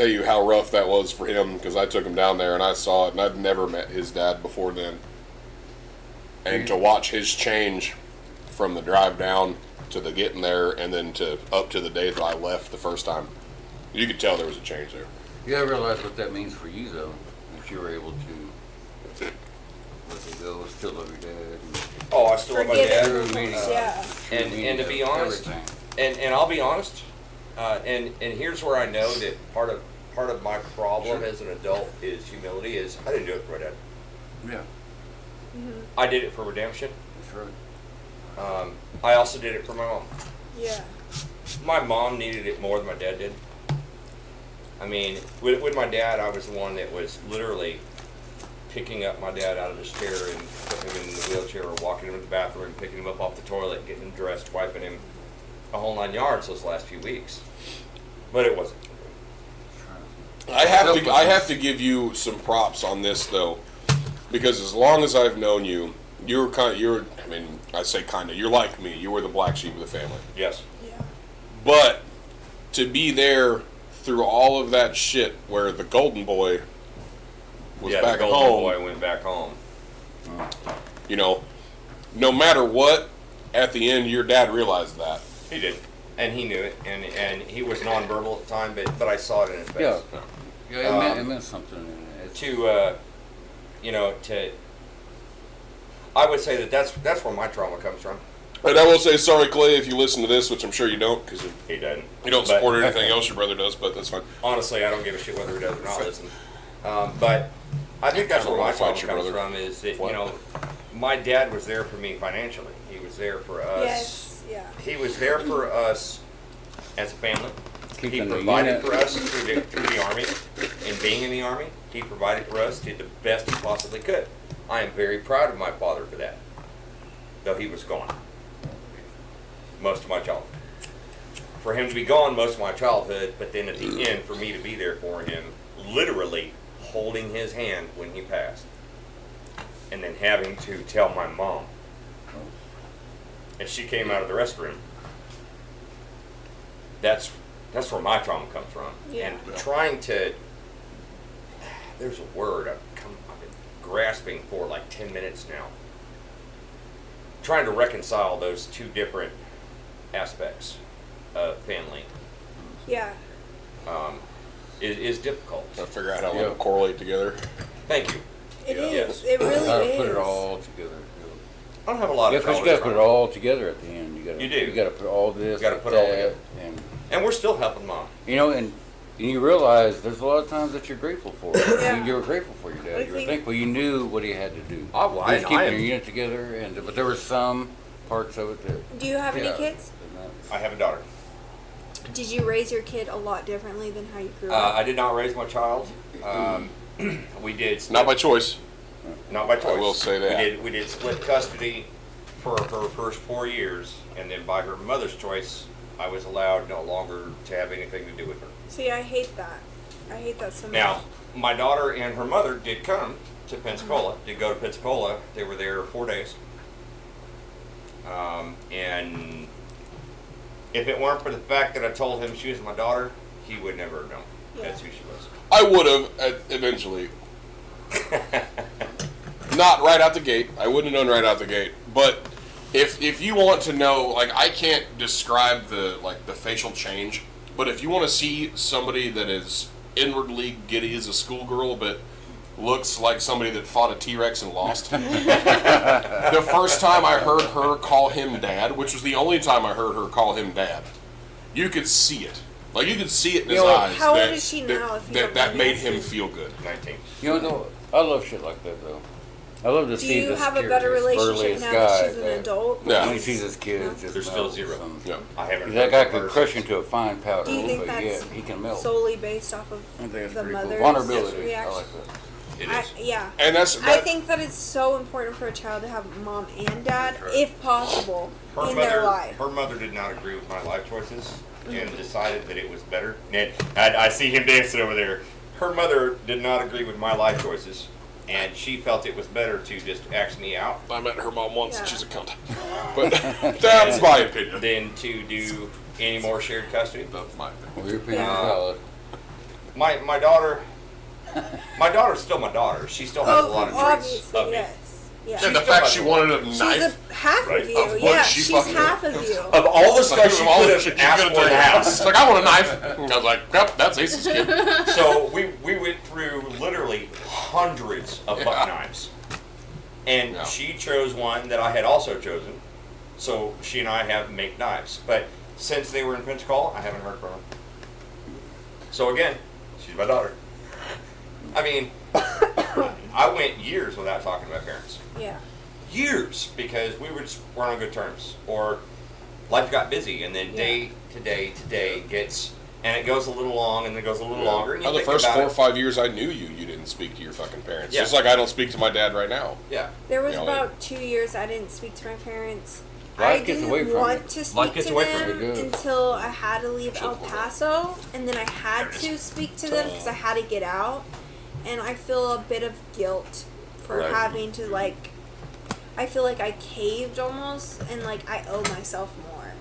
tell you how rough that was for him because I took him down there and I saw it, and I'd never met his dad before then. And to watch his change from the drive down to the getting there and then to up to the day that I left the first time, you could tell there was a change there. You gotta realize what that means for you, though. If you were able to let it go, still love your dad. Oh, I still love my Forgive dad. him. Yeah. And to be honest, and I'll be honest, and here's where I know that part of my problem as an adult is humility. Is I didn't do it for my dad. Yeah, I did it for redemption. that's right. I also did it for my mom. Yeah. My mom needed it more than my dad did. I mean, with my dad, I was the one that was literally picking up my dad out of his chair and putting him in the wheelchair or walking him to the bathroom, picking him up off the toilet, getting him dressed, wiping him, a whole 9 yards those last few weeks. But it wasn't. I have to give you some props on this though, because as long as I've known you, you're like me. You were the black sheep of the family. Yes. Yeah. But to be there through all of that shit, where the golden boy was back the at golden home, boy went back home. you know, no matter what, at the end, your dad realized that. He did, and he knew it, and he was nonverbal at the time, but I saw it in his face. Yeah, it meant something. I would say that's where my trauma comes from. And I will say sorry, Clay, if you listen to this, which I'm sure you don't, because He doesn't. you don't support anything else your brother does, but that's fine. Honestly, I don't give a shit whether he does or not listen. But I think that's where my trauma comes from is that, my dad was there for me financially. He was there for us. Yes. Yeah. He was there for us as a family. He Keeping the provided unit. for us through the Army. And being in the Army, he provided for us, did the best he possibly could. I am very proud of my father for that, though he was gone most of my childhood. For him to be gone most of my childhood, but then at the end, for me to be there for him, literally holding his hand when he passed, and then having to tell my mom, and she came out of the restroom. That's where my trauma comes from. Yeah. And trying to, there's a word I've been grasping for like 10 minutes now. Trying to reconcile those two different aspects of family Yeah. is difficult. Trying to figure out how to correlate together. Thank you. It is. Yes. It really Gotta is. put it all together. I don't have a lot Yeah, of because you trauma. gotta put it all together at the end. You do. You gotta put all this. You gotta put it all together. And And we're still helping mom. and you realize there's a lot of times that you're grateful for. Yeah. You were grateful for your dad. I You were think- thankful. You knew what he had to do. Oh, well, He was I keeping am- your unit together, but there were some parts of it that. Do you have any yeah, kids? I have a daughter. Did you raise your kid a lot differently than how you grew up? I did not raise my child. We did Not by choice. not by choice. I will say that. We did split custody for her first 4 years, and then by her mother's choice, I was allowed no longer to have anything to do with her. See, I hate that. I hate that so much. Now, my daughter and her mother did come to Pensacola, did go to Pensacola. They were there 4 days. And if it weren't for the fact that I told him she was my daughter, he would never have known. That's who she was. I would have eventually. Not right out the gate. I wouldn't have known right out the gate. But if you want to know, like, I can't describe the facial change. But if you want to see somebody that is inwardly giddy as a schoolgirl, but looks like somebody that fought a T-Rex and lost. The first time I heard her call him dad, which was the only time I heard her call him dad, you could see it. Like, you could see it in his eyes. How old that, is she that- now, if you That, don't that mind made asking? him feel good. 19. though, I love shit like that though. I love to Do see you this have a kid, better this relationship burliest now guy that she's an that adult? Yeah. When he sees his kids, just There's still melt zero. some- Yeah. I haven't. That guy heard could her crush since- into a fine powder, Do you think but that's yeah, he can melt. solely based off of I think that's the pretty cool. mother's Vulnerability. I reaction? like that. It I, is. yeah. And that's I that, think that it's so important for a child to have mom and dad, That's right. if possible, Her in mother, their life. her mother did not agree with my life choices and decided that it was better. And I see him dancing over there. Her mother did not agree with my life choices, and she felt it was better to just axe me out I met her mom once and Yeah. she's a cunt. But that's my opinion. than to do any more shared custody. That's my opinion. Well, your opinion is Yeah. valid. my daughter's still my daughter. She still has a lot of traits obviously, of me. yes. Yeah. And the still fact has she a- wanted a She's knife. a half Right. of you. Of what Yeah, she she's fucking- half of you. Of all the stuff she all could the have shit you asked could for in the house. It's like, I want a knife. And I was like, yep, that's Ace's kid. So we went through literally hundreds of buck knives. And Yeah. she chose one that I had also chosen. So she and I have make knives. But since they were in Pensacola, I haven't heard from her. So again, she's my daughter. I mean, I went years without talking to my parents. Yeah. Years, because we weren't on good terms. Or life got busy, and then day to day gets, and it goes a little long, and it goes a little longer. And you Now, the think first about 4 or it. 5 years I knew you, you didn't speak to your fucking parents. Yeah. Just like I don't speak to my dad right now. Yeah. There was You know, about 2 years I didn't speak to my parents. Life I gets didn't away from want you. to speak Life gets to away from them you. It does. until I had to leave Sure. El Paso, and then I had to speak to them because I had to get out, and I feel a bit of guilt for Right. having to like. I feel like I caved almost, and like I owe myself more.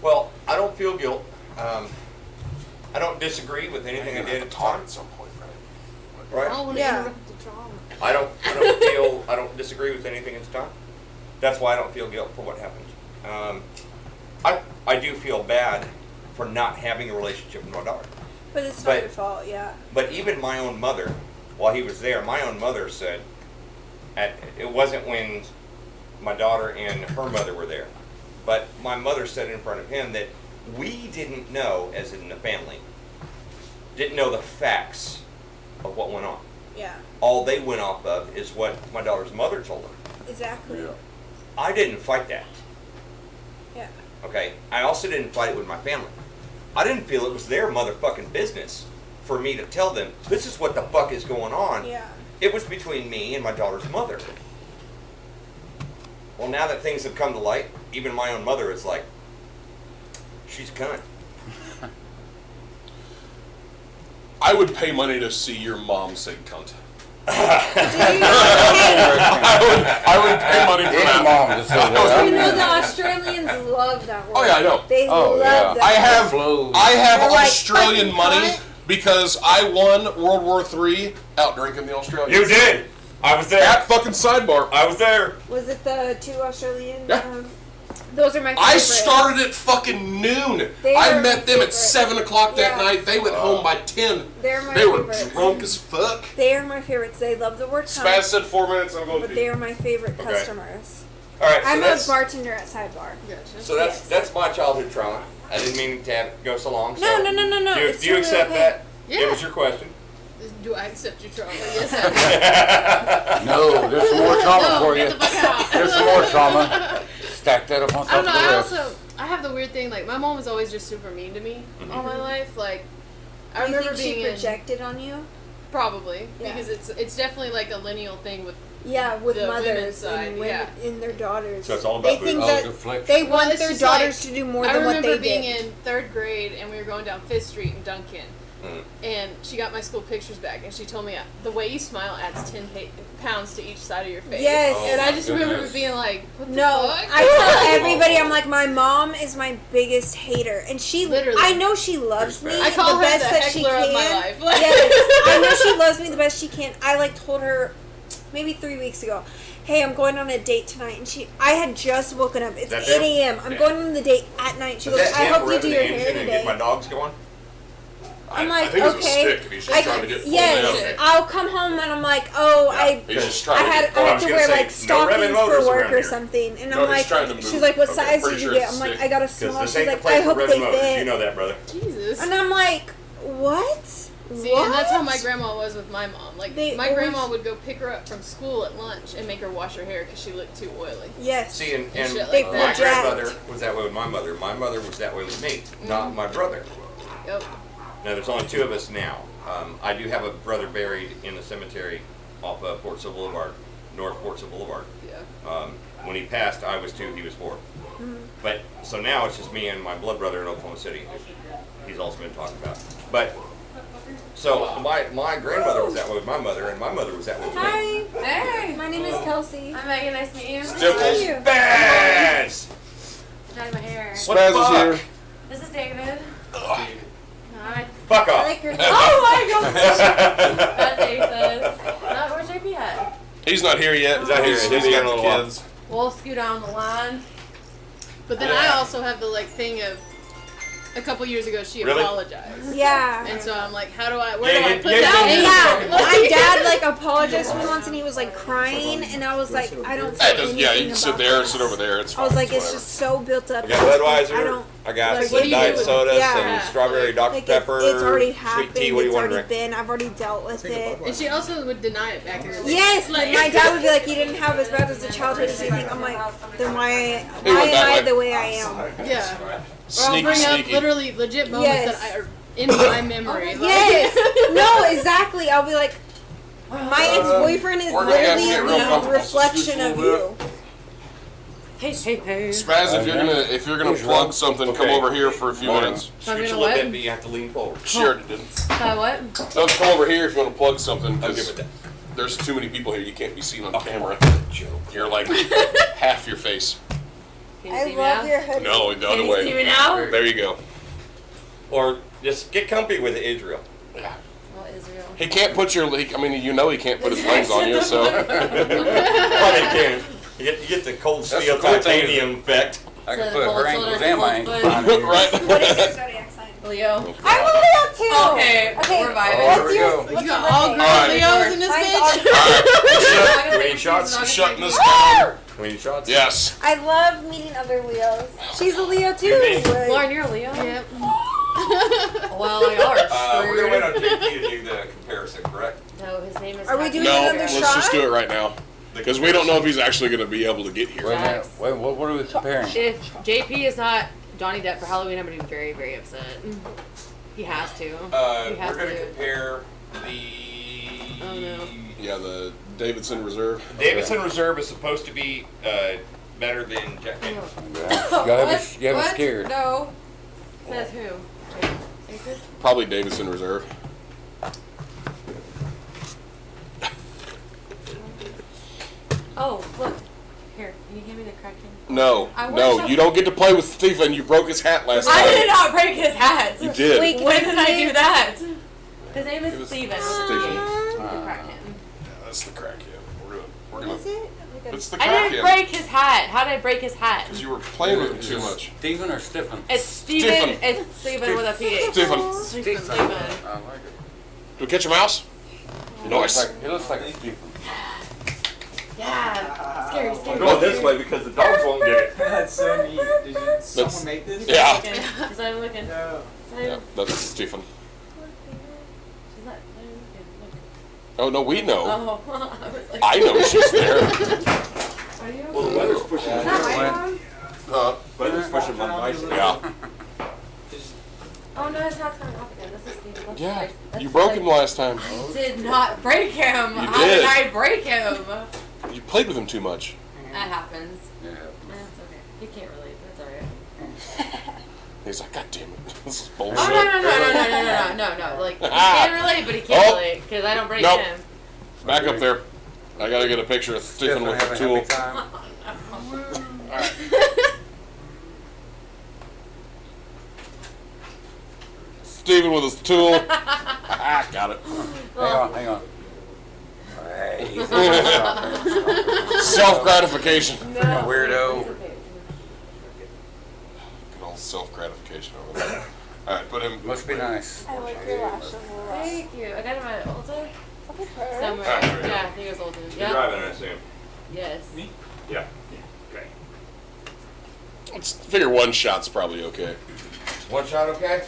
Well, I don't feel guilt. I don't disagree with anything I did at the time. At some point, right? Right? want Yeah. interrupt the drama. I don't disagree with anything at the time. That's why I don't feel guilt for what happened. I do feel bad for not having a relationship with my daughter. But it's not But- your fault, yeah. But even my own mother, while he was there, my own mother said, it wasn't when my daughter and her mother were there, but my mother said in front of him that we didn't know, as in the family, didn't know the facts of what went on. Yeah, All they went off of is what my daughter's mother told them. exactly. I didn't fight that. Yeah. Okay? I also didn't fight it with my family. I didn't feel it was their motherfucking business for me to tell them, this is what the fuck is going on. Yeah. It was between me and my daughter's mother. Well, now that things have come to light, even my own mother is like, she's a cunt. I would pay money to see your mom say cunt. Do you, I would pay money for Any that. mom just said you that. know the Australians love that word. Oh, yeah, I know. They Oh, love yeah. that. I have Flows. They're like, Australian "Fucking money cunt." because I won World War III out drinking the Australians. You did! I was there! At fucking sidebar. I was there! Was it the 2 Australian? Yeah. Those are my favorite. I started at fucking noon. They I were met my them at favorite. 7 o'clock that Yeah. night. They went home by 10. They're my They were favorites. drunk as fuck. They are my favorites. They love the word Spaz cunt, said 4 minutes. I'm going but to they pee. are my favorite Okay. customers. Alright, so I'm a that's, bartender at Sidebar. Gotcha. so Yes. that's my childhood trauma. I didn't mean to have it go so long. No, so no. Do you, It's do you totally accept okay. that? Yeah. It was your question. Do I accept your trauma? Yes, I do. No, there's some more trauma No, for get you. the fuck out. There's some more trauma. Stack that up on I top don't of know. the I rest. also have the weird thing. Like my mom was always just super mean to me all my life. Like I You remember think being she in projected on you? probably Yeah. because it's definitely like a lineal thing with. Yeah, with The women's mothers side, and women and their daughters. So it's all They about think boobs. Oh, that deflection. they Well, want it's their just daughters like- to do more I than what remember they being did. in 3rd grade and we were going down 5th Street in Duncan. Mm. And she got my school pictures back, and she told me the way you smile adds 10 pounds to each side of your face. Yes. Oh, And I my just remember goodness. being like, what the No, fuck? I tell everybody, I'm like, my mom is my biggest hater, and she Literally. I know she loves me I I call the her best the that she heckler can. of my life. Yes, I know she loves me the best she can. I like told her maybe 3 weeks ago, hey, I'm going on a date tonight, and I had just woken up. It's That 8 them? a.m. I'm Yeah. going on the date at night. She Is goes, that I him hope you revving do the your engine hair and get my today. dogs going? I'm I like, think it's a okay. stick, and he's just trying to get pulled yes, down. I'll come home and I'm like, oh, I He's just I trying to had get I I had was to gonna wear say, like no stockings revving motors for work around or here. something, and No, I'm he's trying to like, move. she's like, what Okay, size pretty did you sure get? it's I'm a like, stick. I got a Because small. this She's ain't the like, place I for hope revving they motors. fit. You know that, brother. Jesus. And I'm like, what? See, what? and that's how my grandma was with my mom. Like, They my grandma always- would go pick her up from school at lunch and make her wash her hair because she looked too oily. Yes. See, and shit like They that. my project. grandmother was that way with my mother. My mother was that way with me, not my brother. Yep. Now, there's only 2 of us now. I do have a brother buried in the cemetery off of Port Sill Boulevard, North Port Sill Boulevard. Yeah. When he passed, I was 2, he was 4. But, so now it's just me and my blood brother in Oklahoma City. He's also been talking about. But, so my grandmother was that way with my mother, and my mother was that way with me. Hi. Hey, My name is Kelsey. I'm Megan. Nice to meet you. Dimples. you. Baz! Dyed my hair. Spaz is here. This is David. Ugh. Hi. Fuck I off. like your Oh my gosh. That's Aces. Not where's JP at? He's not here yet. He's not here. He's He'll be here in a got the little while. kids. We'll scoot down the line. But then I also have the like thing of a couple years ago she Really? apologized. Yeah. And so I'm like, where do I put yeah, that? yeah. My dad like apologized to me once, and he was like crying, and I was like, I don't. Hey, feel yeah, you anything can sit about there and this. sit over there. It's I fine. was like, it's whatever. just so built up. I got I Budweiser. don't. I got Like, some what do you diet do with- soda, yeah. some strawberry Dr. Like Pepper, it's already sweet happened. tea. What do you It's want to already drink? been. I've already dealt with it. And she also would deny it back in the day. Yes, Like- and my dad would be like, "You didn't have as bad as a childhood as you think." I'm like, "Then why went am that I way. the way I am?" Yeah. Or I'll Sneaky, bring up sneaky. literally legit moments Yes. that are in my memory. Like- Yes. No, exactly. I'll be like, my ex-boyfriend is We're gonna have to literally get real the comfortable. reflection of you. Hey, hey, hey. Spaz, if you're gonna plug something, come Okay. over here for a few minutes. I'm Scoot gonna a little what? bit, but you have to lean forward. She already did. What? Don't come over here if you want to plug something. I'll 'cause give it that. There's too many people here. You can't be seen on Okay. camera. Joke. You're like half your face. Can you I see me love now? your hoodie. No, the Can other you see me way. now? There you go. Or just get comfy with it, Israel. Yeah. Well, Israel. He can't put your. I mean, you know he can't put his legs on you, so. Well, they can. You get the cold That's steel the cool thing. titanium effect. I can So put the her cold ankles shoulder, and my cold ankles foot. on you. Right. What is your zodiac sign? Leo. I'm a Leo too. Okay, Okay. we're vibing. What's Here we your? go. What's You your got all birthday? girl Alright. Leos in this Mine's bitch. Do we need shots? I'm shutting this down. We need shots? Yes. I love meeting other Leos. She's a Leo too. name? Like- Lauren, you're a Leo? Yep. Well, y'all are We're going to wait on screwed. JP to do the comparison, correct? No, his name is Are we Happy. doing No, another let's shot? just do it right now. Because we don't know if he's actually going to be able to get Wait here. a minute. Wait, what are we comparing? If JP is not Johnny Depp for Halloween, I'm going to be very, very upset. He has to. He We're has going to to. compare the... Oh, no. Yeah, the Davidson Reserve. Davidson Reserve is supposed to be better than Jack Daniels. You have me scared. No. Says who? Aces? Probably Davidson Reserve. Oh, look. Here, can you give me the Kraken? No, I wish no, I- you don't get to play with Stephen. You broke his hat last I time. did not break his hat. You did. Wait, can When I did I see do it? that? His name It is was Steven. Stephen. The Kraken. Yeah, that's the crack. Yeah, we're What gonna. is it? Like a- It's the I crack. didn't break his hat. How did I break his hat? Because you were playing with him too much. Stephen or Stephen? It's Steven. Stephen. It's Steven with a PH. Stephen, Steven. I like it. do we catch a mouse? Nice. He looks like a Stephen. Yeah. Scary, scary. Go this way because the dogs won't get it. That's so neat. Did someone make this? Yeah. She's not even looking. No. She's not Yeah, even- that's Stephen. she's not even looking. Oh no, we know. Oh, I was like, I know she's there. Are you? Well, the weather's pushing Is my that my bicycle. phone? Weather's pushing my bicycle. Yeah. Oh no, his hat's coming off again. This is Steven. That's Yeah. like- that's You broke him like- last time. I did not break him. You How did. did I break him? You played with him too much. That happens. Yeah. That's okay. He can't relate. That's alright. He's like, God damn it, this is Oh bullshit. no. Like he can relate, but he can't Oh. relate because I don't break Nope. him. Back up there. I gotta get a picture of Stephen with the having a tool. happy time. Stephen with his tool. Got it. Hang on. Hey, Self gratification. weirdo. Good old self gratification over there. Alright, put him. Must be nice. I like your lashes a lot. Thank you. I got him at Ulta Okay. somewhere. Ah, there we go. Yeah, I think it was Ulta. You're Yeah. driving, I assume. Yes. Yeah. Okay. Let's figure one shot's probably okay. One shot, okay?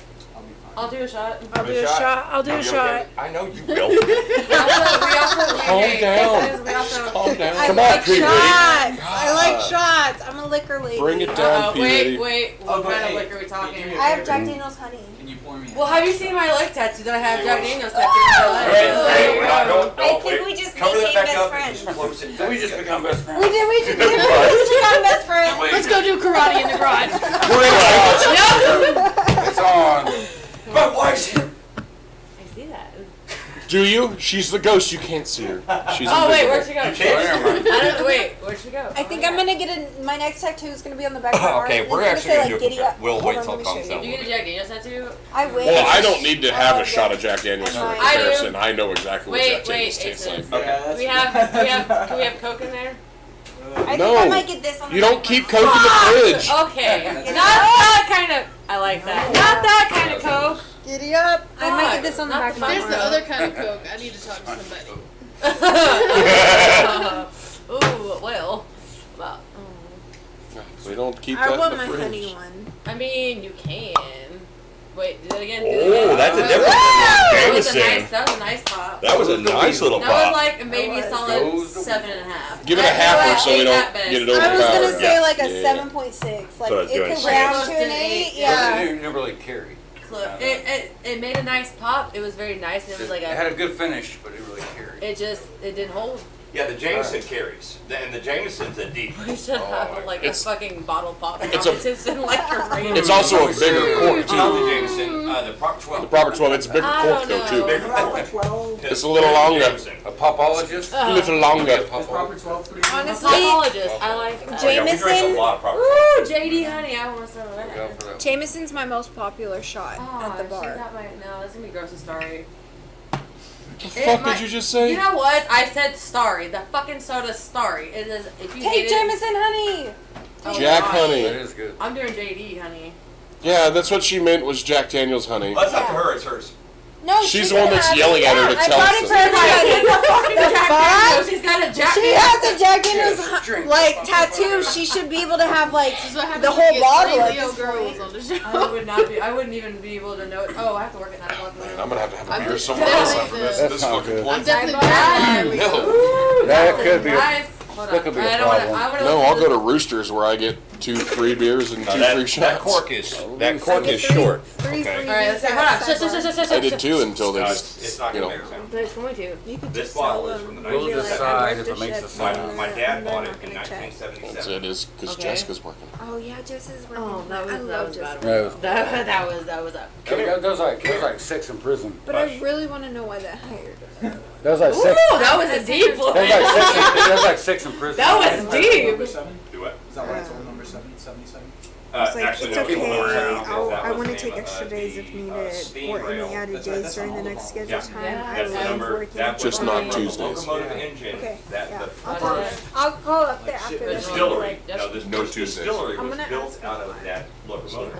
I'll do a shot. I'll do a shot. I'll do a You shot. okay? I know you will. We also Calm down. We also. Calm down. I Come on, like P. shots. Diddy. I like shots. I'm a liquor lady. Bring it down, P. Diddy. Wait. Oh, What but kind of hey, liquor are we talking? you- I have Jack Daniel's honey. Can you pour me? Well, have you seen my leg tattoo? That I have Jack Daniels tattoo on my leg. Hey, hey, we're not going. I think we just Cover that became back best up friends. and just close it. Did we just become best friends? We just become best friends. Let's go do karate in the garage. It's on. My wife's here. I see that. Do you? She's the ghost. You can't see her. She's Oh wait, invisible. where'd she go? You can't. I don't, wait, where'd she go? I think I'm gonna get my next tattoo is gonna be on the back of my arm. Okay, and we're it's actually gonna say, do a giddy up. We'll Hold wait on, till let me calm show down. Did you get a Jack Daniels tattoo? I wish. Well, I don't need to have Oh, a shot yeah. of Jack Daniels for I do. comparison. I know exactly what Wait, Jack Daniels wait, tastes like. Aces. Okay. Yeah, Do we have, can we have Coke in there? I No. think I might get this on the You back don't of keep my Coke in the fridge. Okay, not That's that kind of. I like that. Not that kind of Coke. Giddy up. I might get this on the Not back the of my There's arm. the other kind of Coke. I need to talk to somebody. Ooh, well, We don't keep I that want in my the fridge. honey one. I mean, you can. Wait, do that again. Do that Oh, again. that's a That different was a nice. Jameson. That was a nice pop. That was a nice little That was pop. like maybe a That was. solid Those the- 7.5. Give it a I halfer knew I so we ate don't that best. get it I was overpowered. gonna say like a Yeah. 7.6. Like So it's it doing could six. round Close to to an an 8. eight. Yeah. It never really carried. It made a nice pop. It was very nice. And it was like It had a. a good finish, but it really carried. It didn't hold. Yeah, the Jameson carries. And the Jameson's a deep. We should have like a It's- fucking bottle pop it's a- competition like a rain. It's also a bigger cork Not too. the Jameson, the Prop 12. The proper 12. It's a bigger I cork don't though know. too. Bigger cork. 12. It's a little longer. Jameson. A popologist? Uh, A little longer. Is proper 12 3? Honestly, Apologist. I like that. Oh, yeah, we drink a Jameson. lot of Prop 12. Ooh, JD honey, I want some of that. Go for that. Jameson's my most popular shot Oh, at the she bar. got my, no, that's gonna be gross and starry. The fuck did you just say? You know what? I said starry. The fucking soda's starry. It is. If you hate Take Jameson, honey. oh, Jack gosh. honey. That is good. I'm doing JD honey. Yeah, that's what she meant was Jack Daniels honey. That's up to her, it's hers. No, She's she the one can that's have yelling it. at her to Yeah, tell I bought us it for this. everybody. The fucking Jack fuck? Daniels. He's got a Jack She Daniels. has a Jack Daniels Yes, drink. like tattoo. She should be able to have like This is what happens the when you whole get bottle three at Leo this girls point. on the show. I would not be. I wouldn't even be able to know. Oh, I have to work at 9 o'clock. I'm gonna have to have a I'm beer just somewhere else definitely after this. the- This That's not fucking good. point. Definitely Bye-bye. bad. No. That could be a- Nice. Hold that on. could be a I don't wanna- problem. I wanna No, listen I'll to go to Roosters where I get 2 free beers and 2 free shots. That cork is short. Three Okay. free All right, let's see. Hold on. Shush, shush, shush, shush, I did shush. too until they No, just, it's not you gonna know. make sense. But it's going to. You could This just bottle sell is them. from the We'll Be like, decide I if worked it the makes shift us My, sound. my and dad they're bought not it in gonna check. 1977. It is because Okay. Jessica's working. Oh yeah, Jess's working. Oh, that I was love bad. Jess. That was- That was up. That was like 6 in prison. But I really want to know why they hired her. That was like Ooh, 6. that was a deep one. That was like 6 in prison. That was Number deep. 7? Do what? Is that why it's on number 7? 77? It's like, Actually, it's no, okay. people don't know that I was want the to take name of, extra days if the, needed steam or rail. any added That's right, days that's during on the all next the schedule balls. time. Yeah. I That's the love number. working. That Just was not the name of the Tuesdays. locomotive Yeah. engine. Okay, That yeah. the I'll call up there after this. distillery. Yes. No, this No this Tuesdays. distillery I'm was gonna built ask out them of why. that locomotive.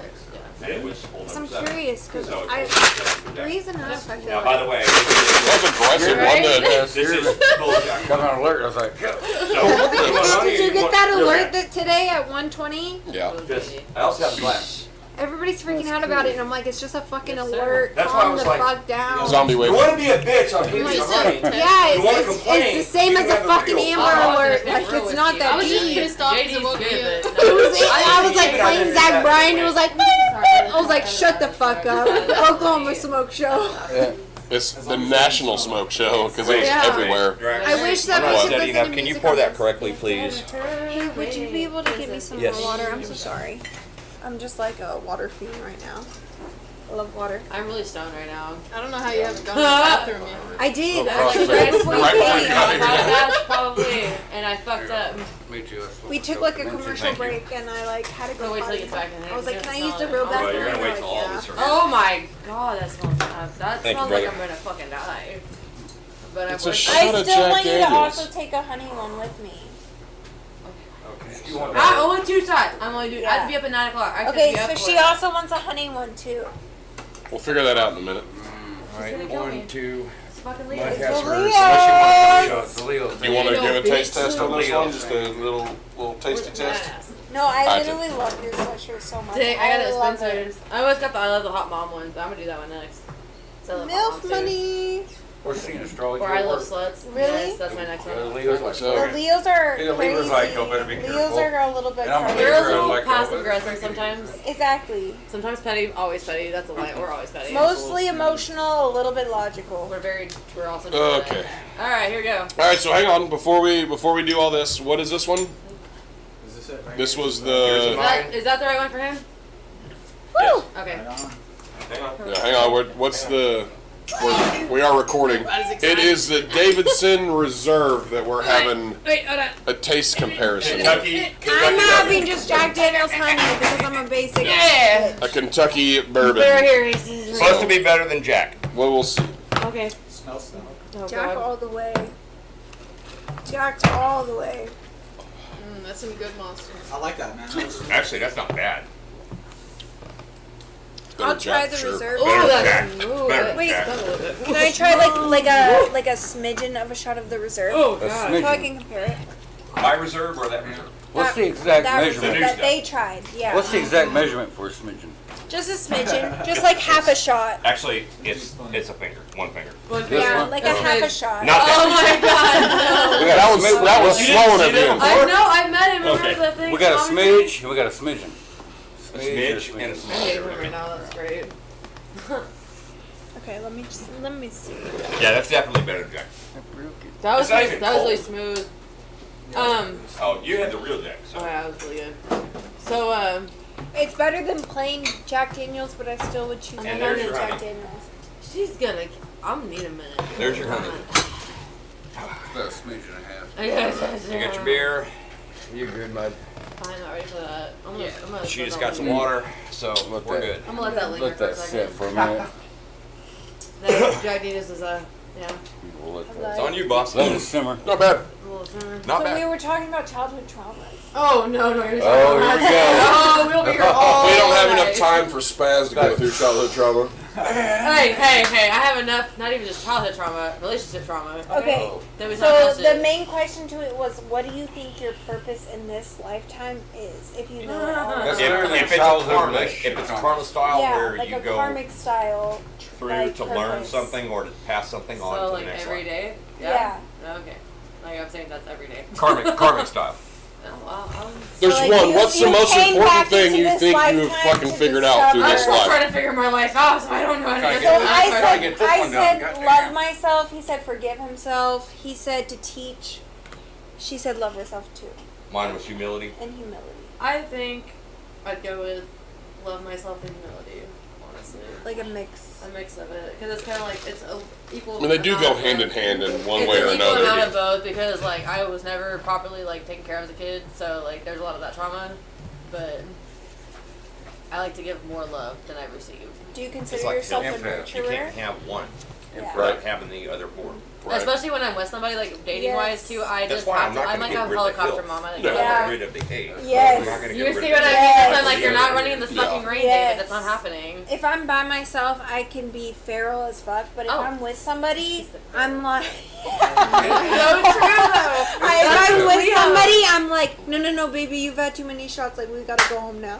And it was old So I'm number 7. curious because So it's I old number the 7. reason enough I feel Now, by the way, That was aggressive, Right? wasn't it? Yes, this is full Jack. got an alert. I was like, yeah. So, Did you get that alert that today at 1:20? Yeah. Just, I also have a glass. Everybody's freaking out about it, and I'm like, it's just a fucking Yes, sir. alert. That's why I Calm was the like, fuck down. Zombie You wave. want to be a bitch? I'll give you Like some I money. said, Yeah, You wanna it's complain, the same you as can a have a fucking real Amber problem. Alert. Like, Like, it's not I that was just deep. pissed off because JD's it woke me good, up. but It was, I was like Yeah, playing yeah, Zach yeah. Bryan. It was like, I was like, shut the fuck up. Oklahoma Smoke Show. It's the national smoke show because it was Yeah. everywhere. I wish that I'm we not could steady listen enough. to Can you music pour on that this. correctly, please? Hey, would you be able to get me some Yes. more water? I'm so sorry. I'm just like a water fiend right now. I love water. I'm really stoned right now. I don't know how you haven't gone to the bathroom yet. I did. Oh, Like, right right before you before you came. got here. That's probably, and I fucked up. Me too. I smoked We took dope like a mentally. commercial Thank you. break, and I like had to I'll go wait till he potty. gets back in there. I was like, He's can I gonna use the smell real it. Well, bathroom? you're gonna And wait they're till like, all yeah. this are Oh my god, that smells bad. That Thank you, smells like brother. I'm gonna fucking die. But It's I'm a shot I of still Jack want you to Daniels. also take a honey one with me. If you want I only 2 shots. I'm only doing. I have Yeah. to be up at 9 o'clock. I have Okay, to be up so for she that. also wants a honey one too. We'll figure that out in a minute. She's gonna kill me. 2. It's fucking My Leo. It's cats the hurt. Leos. Unless you want the shots. The Leos. You want to No, give a taste bitch. test on this Leo. one? Just a little tasty test? No, I I literally love your sweatshirt so much. Today I got it at love Spencer's. I always got the I love the hot mom one, but I'm gonna do that one next. So I love hot MILF mom, too. money. We're seeing astrology. Or I at love work. sluts. Really? Yes, that's my next The one. Leos like So- The Leos are Yeah, crazy. Leo's like, "Oh, better be Leos careful." are a little bit And I'm a crazy. They're a Leos are little like, passive "Oh, aggressive let's make it sometimes. Exactly. Sometimes petty, always petty. That's a lie. We're always petty. Mostly emotional, a little bit logical. We're also Okay. All right, here we go. All right, so hang on before we do all this. What is this one? Is this it right This here? was Is the. that the right one for him? Yes. Okay. Right on. Hang on. Yeah, hang on. What's the? We are recording. That is It exciting. is the Davidson Reserve that we're having Wait, hold on. a taste comparison. Kentucky. I'm having just Jack Daniels honey because I'm a basic. Yeah. A Kentucky Bear bourbon. here. He's Supposed to be better than Jack. Well, we'll see. Okay. Smell stuff. Oh, Jack God. all the way. Jack all the way. That's some good monster. I like that, man. That was- Actually, that's not bad. Better I'll try Jack, the sure. reserve. Oh, Better that's Jack. smooth. Better Wait, Jack. Done a little bit. Can I try like a smidgen of a shot of the reserve? Oh, That's God. smidgen. So I can compare it. My reserve or that reserve? What's the exact that measurement? The new that stuff. they tried? Yeah. What's the exact measurement for a smidgen? Just a smidgen, just like half a shot. Actually, it's a finger, one finger. One This Yeah, one? like a That's half a made- shot. Not Oh that. my God. We got That a was smidgen. that was You didn't slowing see at the that end. before? I know. I met him. Remember Okay. the thing? We got a Tommy smidge and we got a smidgen. A smidge and a I hate smidge. him right now. That's great. Okay, let me see. Yeah, that's definitely better than Jack. That was It's not really, even that was really cold. smooth. Oh, you had the real Jack. Oh So. yeah, that was really good. So It's better than plain Jack Daniels, but I still would choose And plain there's your Jack honey. Daniels. she's gonna. I'm gonna need a minute. There's your honey. About a smidge and a half. I guess. You got your beer. You're good, bud. I'm not ready for that. I'm gonna She let just that got some linger. water, so Let we're that- good. I'm gonna let that linger Let for a that sit second. for a minute. That Jack Daniels is yeah, We'll let I'm that. It's on you, boss. Let it simmer. Not bad. a little simmer. Not So we bad. were talking about childhood traumas. Oh no, you're talking Oh, about here we that. Oh, we'll be here all We don't have night. enough time for Spaz to go through childhood trauma. Hey, I have enough. Not even just childhood trauma, relationship trauma. Okay. Then we talk So about the shit. main question to it was, what do you think your purpose in this lifetime is? If you know it all. That's If, better than if it's a childhood karma, if relationship it's trauma. karma style Yeah, where like you a go karmic style. through like, to learn purpose. something or to pass something on So to like the next every life. day. Yeah. Okay. Like I'm saying that's every day. Karmic style. Oh, wow. There's So, like, one. you- What's the you most came important back thing into you this think you have lifetime fucking to figured out through I'm this still life? trying to figure my life out, so I don't know how to Trying get to So get this this- I life gotta said, get this I one done. said Goddamn. love myself. He said forgive himself. He said to teach. She said love herself too, Mine was humility. and humility. I think I'd go with love myself and humility, honestly. Like a mix. A mix of it, because it's kind of like it's a equal. I mean, they do amount go of hand in both. hand in one It's way an or equal amount another. of both, because like I was never properly like taken care of as a kid, so like there's a lot of that trauma, but I like to give more love than I receive. Do you It's consider like yourself a health. You nurturer? can't have one Yeah. Right. without having the other four. Right. Especially when I'm with somebody, like dating wise Yes. too. I That's just why have I'm to. not I'm gonna like get a rid of the helicopter guilt. mom. I like Yeah. I'm Yeah. not rid of the hate. Yes. I'm not gonna You get see rid what of I the mean? hate. It's I'm like you're not Yeah. running this Yeah. fucking rain, Yes. David. That's not happening. If I'm by myself, I can be feral as fuck. But if Oh. I'm with somebody, I'm like. So true though. If I'm true. with Yeah. somebody, I'm like, no, baby, you've had too many shots. Like, we gotta go home now.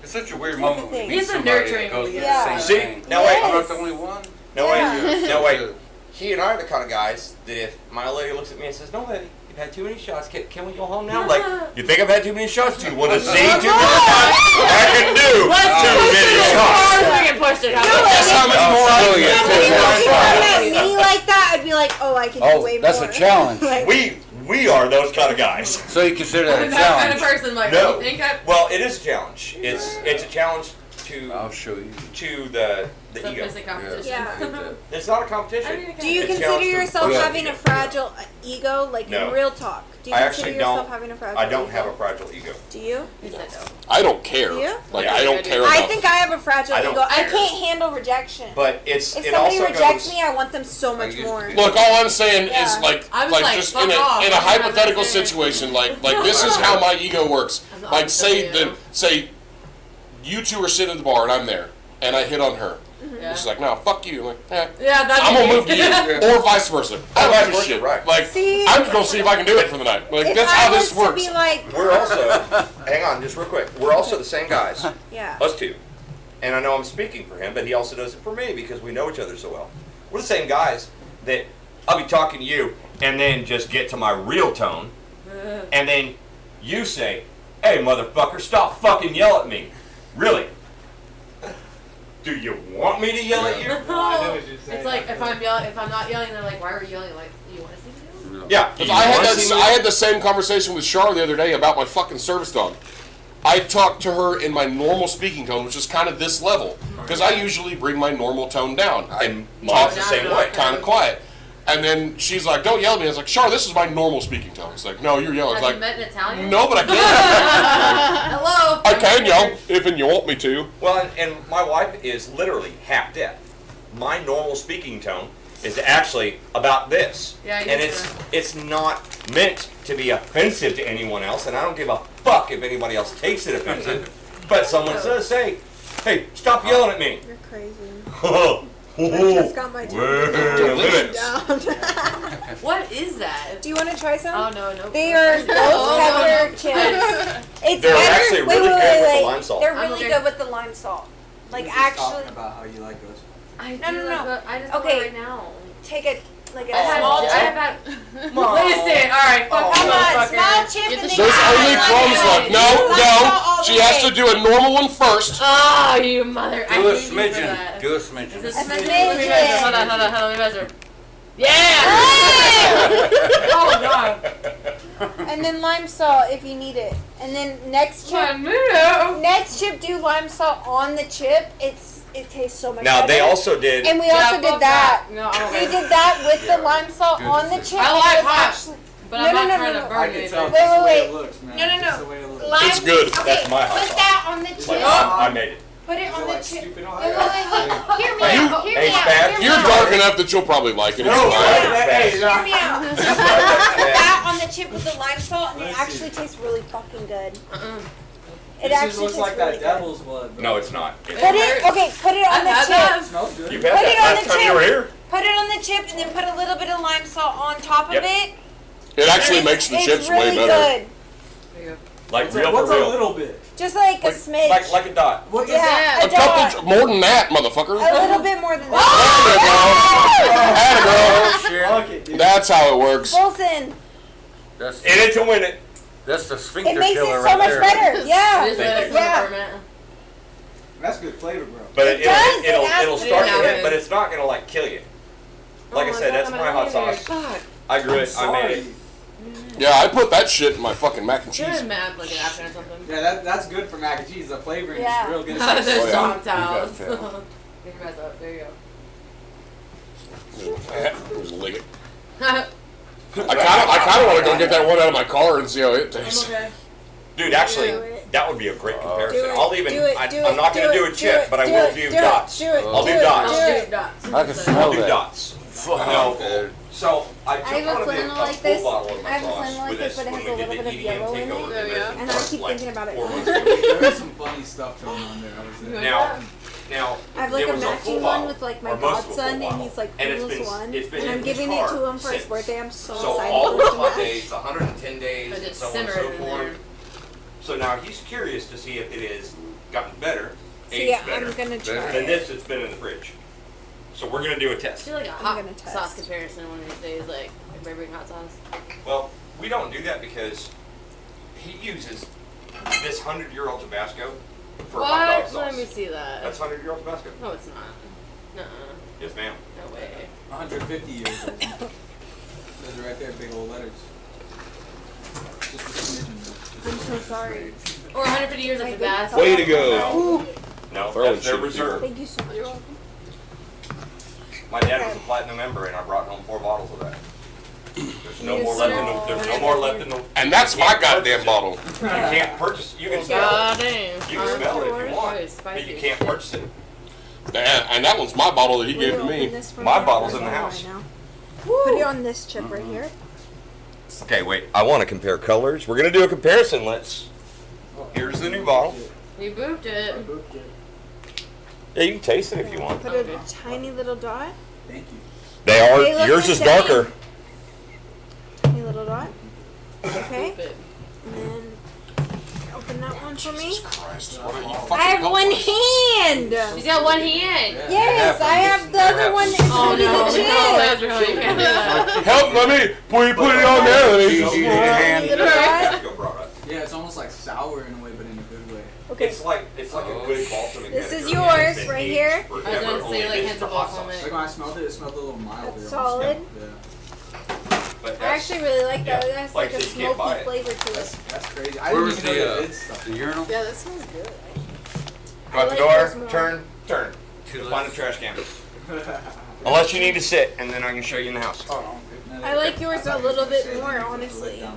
It's such a weird moment when you thing. meet He's a somebody nurturing that goes through leader. Yeah. the See? same thing. Now wait. I'm not the only one. No Yeah. wait. No wait. He and I are the kind of guys that if my lady looks at me and says, "No, baby, you've had too many shots. Can we go home now?" Like, you think I've had too many shots? Do you want to see too many shots? I can do too many shots. Cars being pushed it out. Guess how many more I Absolutely. can Somebody get? would come at me like that, I'd be like, oh, I can do Oh, way that's more. a challenge. Like, We are those kind of guys. So you consider that I'm a that kind of challenge? person. Like, No. I think I. Well, it is a challenge. It's a challenge I'll to show you. the It's ego. a competition. Yeah. I get that. It's not a competition. I mean, do you It's consider challenge to yourself push having the a ego. fragile ego? Like, No. in real talk. Do you I consider actually yourself don't. having a fragile I don't ego? have a fragile ego. Do you? He said no. I don't care. You? Like Yeah, I I don't do. care I enough. think I have a fragile I don't ego. I care. can't handle rejection. But it's If it somebody also rejects goes. me, I want them so much used to more. be. Look, all I'm saying is Yeah. I'm like just like, just fuck in a off. in a I'm not hypothetical gonna say it. situation, like this is how my ego works. I'm the Like opposite of you. say you two are sitting at the bar and I'm there and I hit on her. Yeah. She's like, no, fuck you. I'm like, eh. Yeah, that's I'm gonna me. move to you, or vice versa. I don't vice give a versa, shit. right. Like, See? I'm just gonna see if I can do it for the night. Like, If that's I how was this works. to be like, We're also. Hang on, just real quick. We're also the same guys. yeah. Us two. And I know I'm speaking for him, but he also does it for me because we know each other so well. We're the same guys that I'll be talking to you and then just get to my real tone. And then you say, "Hey, motherfucker, stop fucking yelling at me." Really? Do you want me to yell at you? It's like if I'm not yelling, they're like, why are you yelling? Like, do you want to see me yell? Yeah. do 'Cause you I wanna see me had the same conversation with Char the other day about my fucking service dog. I talk to her in my normal speaking tone, which is kind of this level, because I usually bring my normal tone down. And mine's the same way. Kind of quiet. And then she's like, "Don't yell at me." I was like, "Char, this is my normal speaking tone." It's like, "No, you're yelling." It's Have like, you met an Italian? "No, but I can. Hello. I can yell if you want me to." Well, and my wife is literally half deaf. My normal speaking tone is actually about this. Yeah, you and do. it's not meant to be offensive to anyone else, and I don't give a fuck if anybody else takes it offensive. But someone says, "Hey, stop yelling at me." You're crazy. I I just got my Wait tongue a minute. down. What is that? Do you want to try some? Oh no, no. They are ghost pepper chips. It's They're better. actually wait, really wait, good wait, with the wait. lime salt. They're I'm really okay. good with the lime salt. Like Just actually, talking about how you like those. I No, do no, like no. a- I just Okay. want it right now. take a like a I have, small I chip. have had. Wait a second. All right. Fuck Come you, on, motherfucker. small chip Get and the then There's Yeah, only I crumbs like left. it. No, Lime salt all no. the She has way. to do a normal one first. Oh, you mother! I Do a hate you for smidgen. that. Do a Is smidgen. this A smidgen? smidgen. Hold on. Let me measure. Yeah. Oh god. And then lime salt if you need it. And then next chip, No. next chip, do lime salt on the chip. It tastes so much Now better. they also did. and we also did that. No, I'm We okay. did that with the lime salt Good on the decision. chip. I and like it was hot. actually- But No, I'm no, not no, trying no, to no. burn I you. can tell Wait, just the way wait, it looks, man. No, no, Just no. the way it looks. Lime, It's good. Okay, That's my hot put sauce. that on the chip. Like, I made it. Put it Is on it the like chip. stupid Wait, hot? wait, wait. Hear me You- out. Hear Hey, me out. Spaz, Hear me You're out. dark enough that you'll probably like it. It's No, fine. Hey, Hear me out. Put that on the chip with the lime salt, and it Let's actually see. tastes really fucking good. It This just actually looks tastes like really that good. devil's blood. bro. No, it's not. Put it. Okay, put it on I've the had chip. that. It smells good. You've Put had it that on last the time you were chip. here. Put it on the chip, and then put a little bit of lime salt on top of Yep. it. It actually It's- makes the it's chips really way better. good. There you Like What's real a, what's for a real. little bit? Just like a smidge. Like a dot. What's yeah, that? A couple more than that, a motherfucker. little bit more than that. There you go. Fuck it, dude. That's how it works. Bolson, That's In it to win it. that's the sphincter it makes it killer so right much there. better. Yeah. It is Thank better you. for Yeah. the ferment. That's good flavor, bro. But It it'll, does, it'll, it has it'll to. start Yeah. to hit, but it's not gonna like kill you. Like I said, that's my hot sauce. God. I grew it. I made it. Yeah, I put that shit in my fucking mac and Should cheese. have mad like an after or something. Yeah, that's good for mac and cheese. The flavoring Yeah. is real good. There's Oh, yeah. dog You towels. gotta tell. Get your mess up. There you Just lick it. go. I kind of want to go get that one out of my car and see how it tastes. okay. Dude, actually, Do it. that would be a great comparison. Do it, I'll even. do it, I'm do not it, gonna do do it, a chip, do but I it, will do do it, dots. do it, I'll do do it, dots. do I'll it. do dots. I can I'll smell do that. dots. Fuck, No. dude. So I took I have a one of flannel the like full this. bottle of I my have a sauce flannel like with this, us but it when has we a did little the bit of EDM yellow in it. takeover. Oh, yeah. And I keep like thinking about it. 4 months ago. There's some funny stuff going on there. I was there. Now, I have like there a was full matching one bottle, with like my or most of a full godson, and bottle. he's like And it's coolest been- one. it's been And in I'm his giving it car to him for his since. birthday. I'm so So excited all for those him hot to days, the 110 days, But and it's so on and so simmered in there. forth. So now he's curious to see if it has gotten better, So aged yeah, better I'm gonna try Better. than it. this that's been in the fridge. So we're gonna do a Do test. like a I'm hot gonna test. sauce comparison one of these days, like everybody bring hot sauce. Well, we don't do that because he uses this 100-year-old Tabasco for hot dog What? sauce. Let me see that. That's 100-year-old Tabasco. No, it's not. Nuh-uh. Yes, ma'am. No way. 150 years old. Those are right there, big old letters. Just a smidgen. I'm so sorry. Or 150 years of My Tabasco. Way to go. Ooh, No, Throwing that's their shit at reserve. thank you so much. My dad was a platinum member, and I brought home 4 bottles of that. There's no You more left in smell- the. There's no more left in the. And that's my goddamn bottle. You can't purchase. You can smell God it. damn. You can smell it if you want, It's spicy but you as can't shit. purchase it. And that one's my bottle that he Will gave you to open me. this for My me? bottle's in the Right house. now. Put it on this chip right here. Okay, wait. I want to compare colors. We're gonna do a comparison. Here's the new bottle. You booped it. Yeah, you can taste it if you want. Put a tiny little dot. Thank you. They They look Yours the is same. darker. Tiny little dot. Okay. Boop it. And then open that one for me. Christ, why don't you I fucking have help one us? hand. She's got one hand. Yes, I have the other one. It's Oh gonna be no, the chip. no, that's really you can't do that. Help, let me put it on there. Let me. Easy hand. Little dot. Go brought up. Yeah, it's almost like sour in a way, but in a good way. Okay. It's like a good balsamic This is vinegar yours that's been right aged here. forever, I was gonna say, only like, this is hints the of hot balsamic. sauce. Like when I smelled it, it smelled a little milder. That's almost. solid. Yeah. But But I actually really like that. yeah, It has like like a I said, you can't buy smoky it. flavor to That's, it. that's crazy. I Where didn't was even know the they did stuff. the urinal? Yeah, that smells good. Go out the I like door, yours more. turn. To the Find a left. trash can. Unless you need to sit, and then I can show you in the house. I like yours a little bit more, honestly. His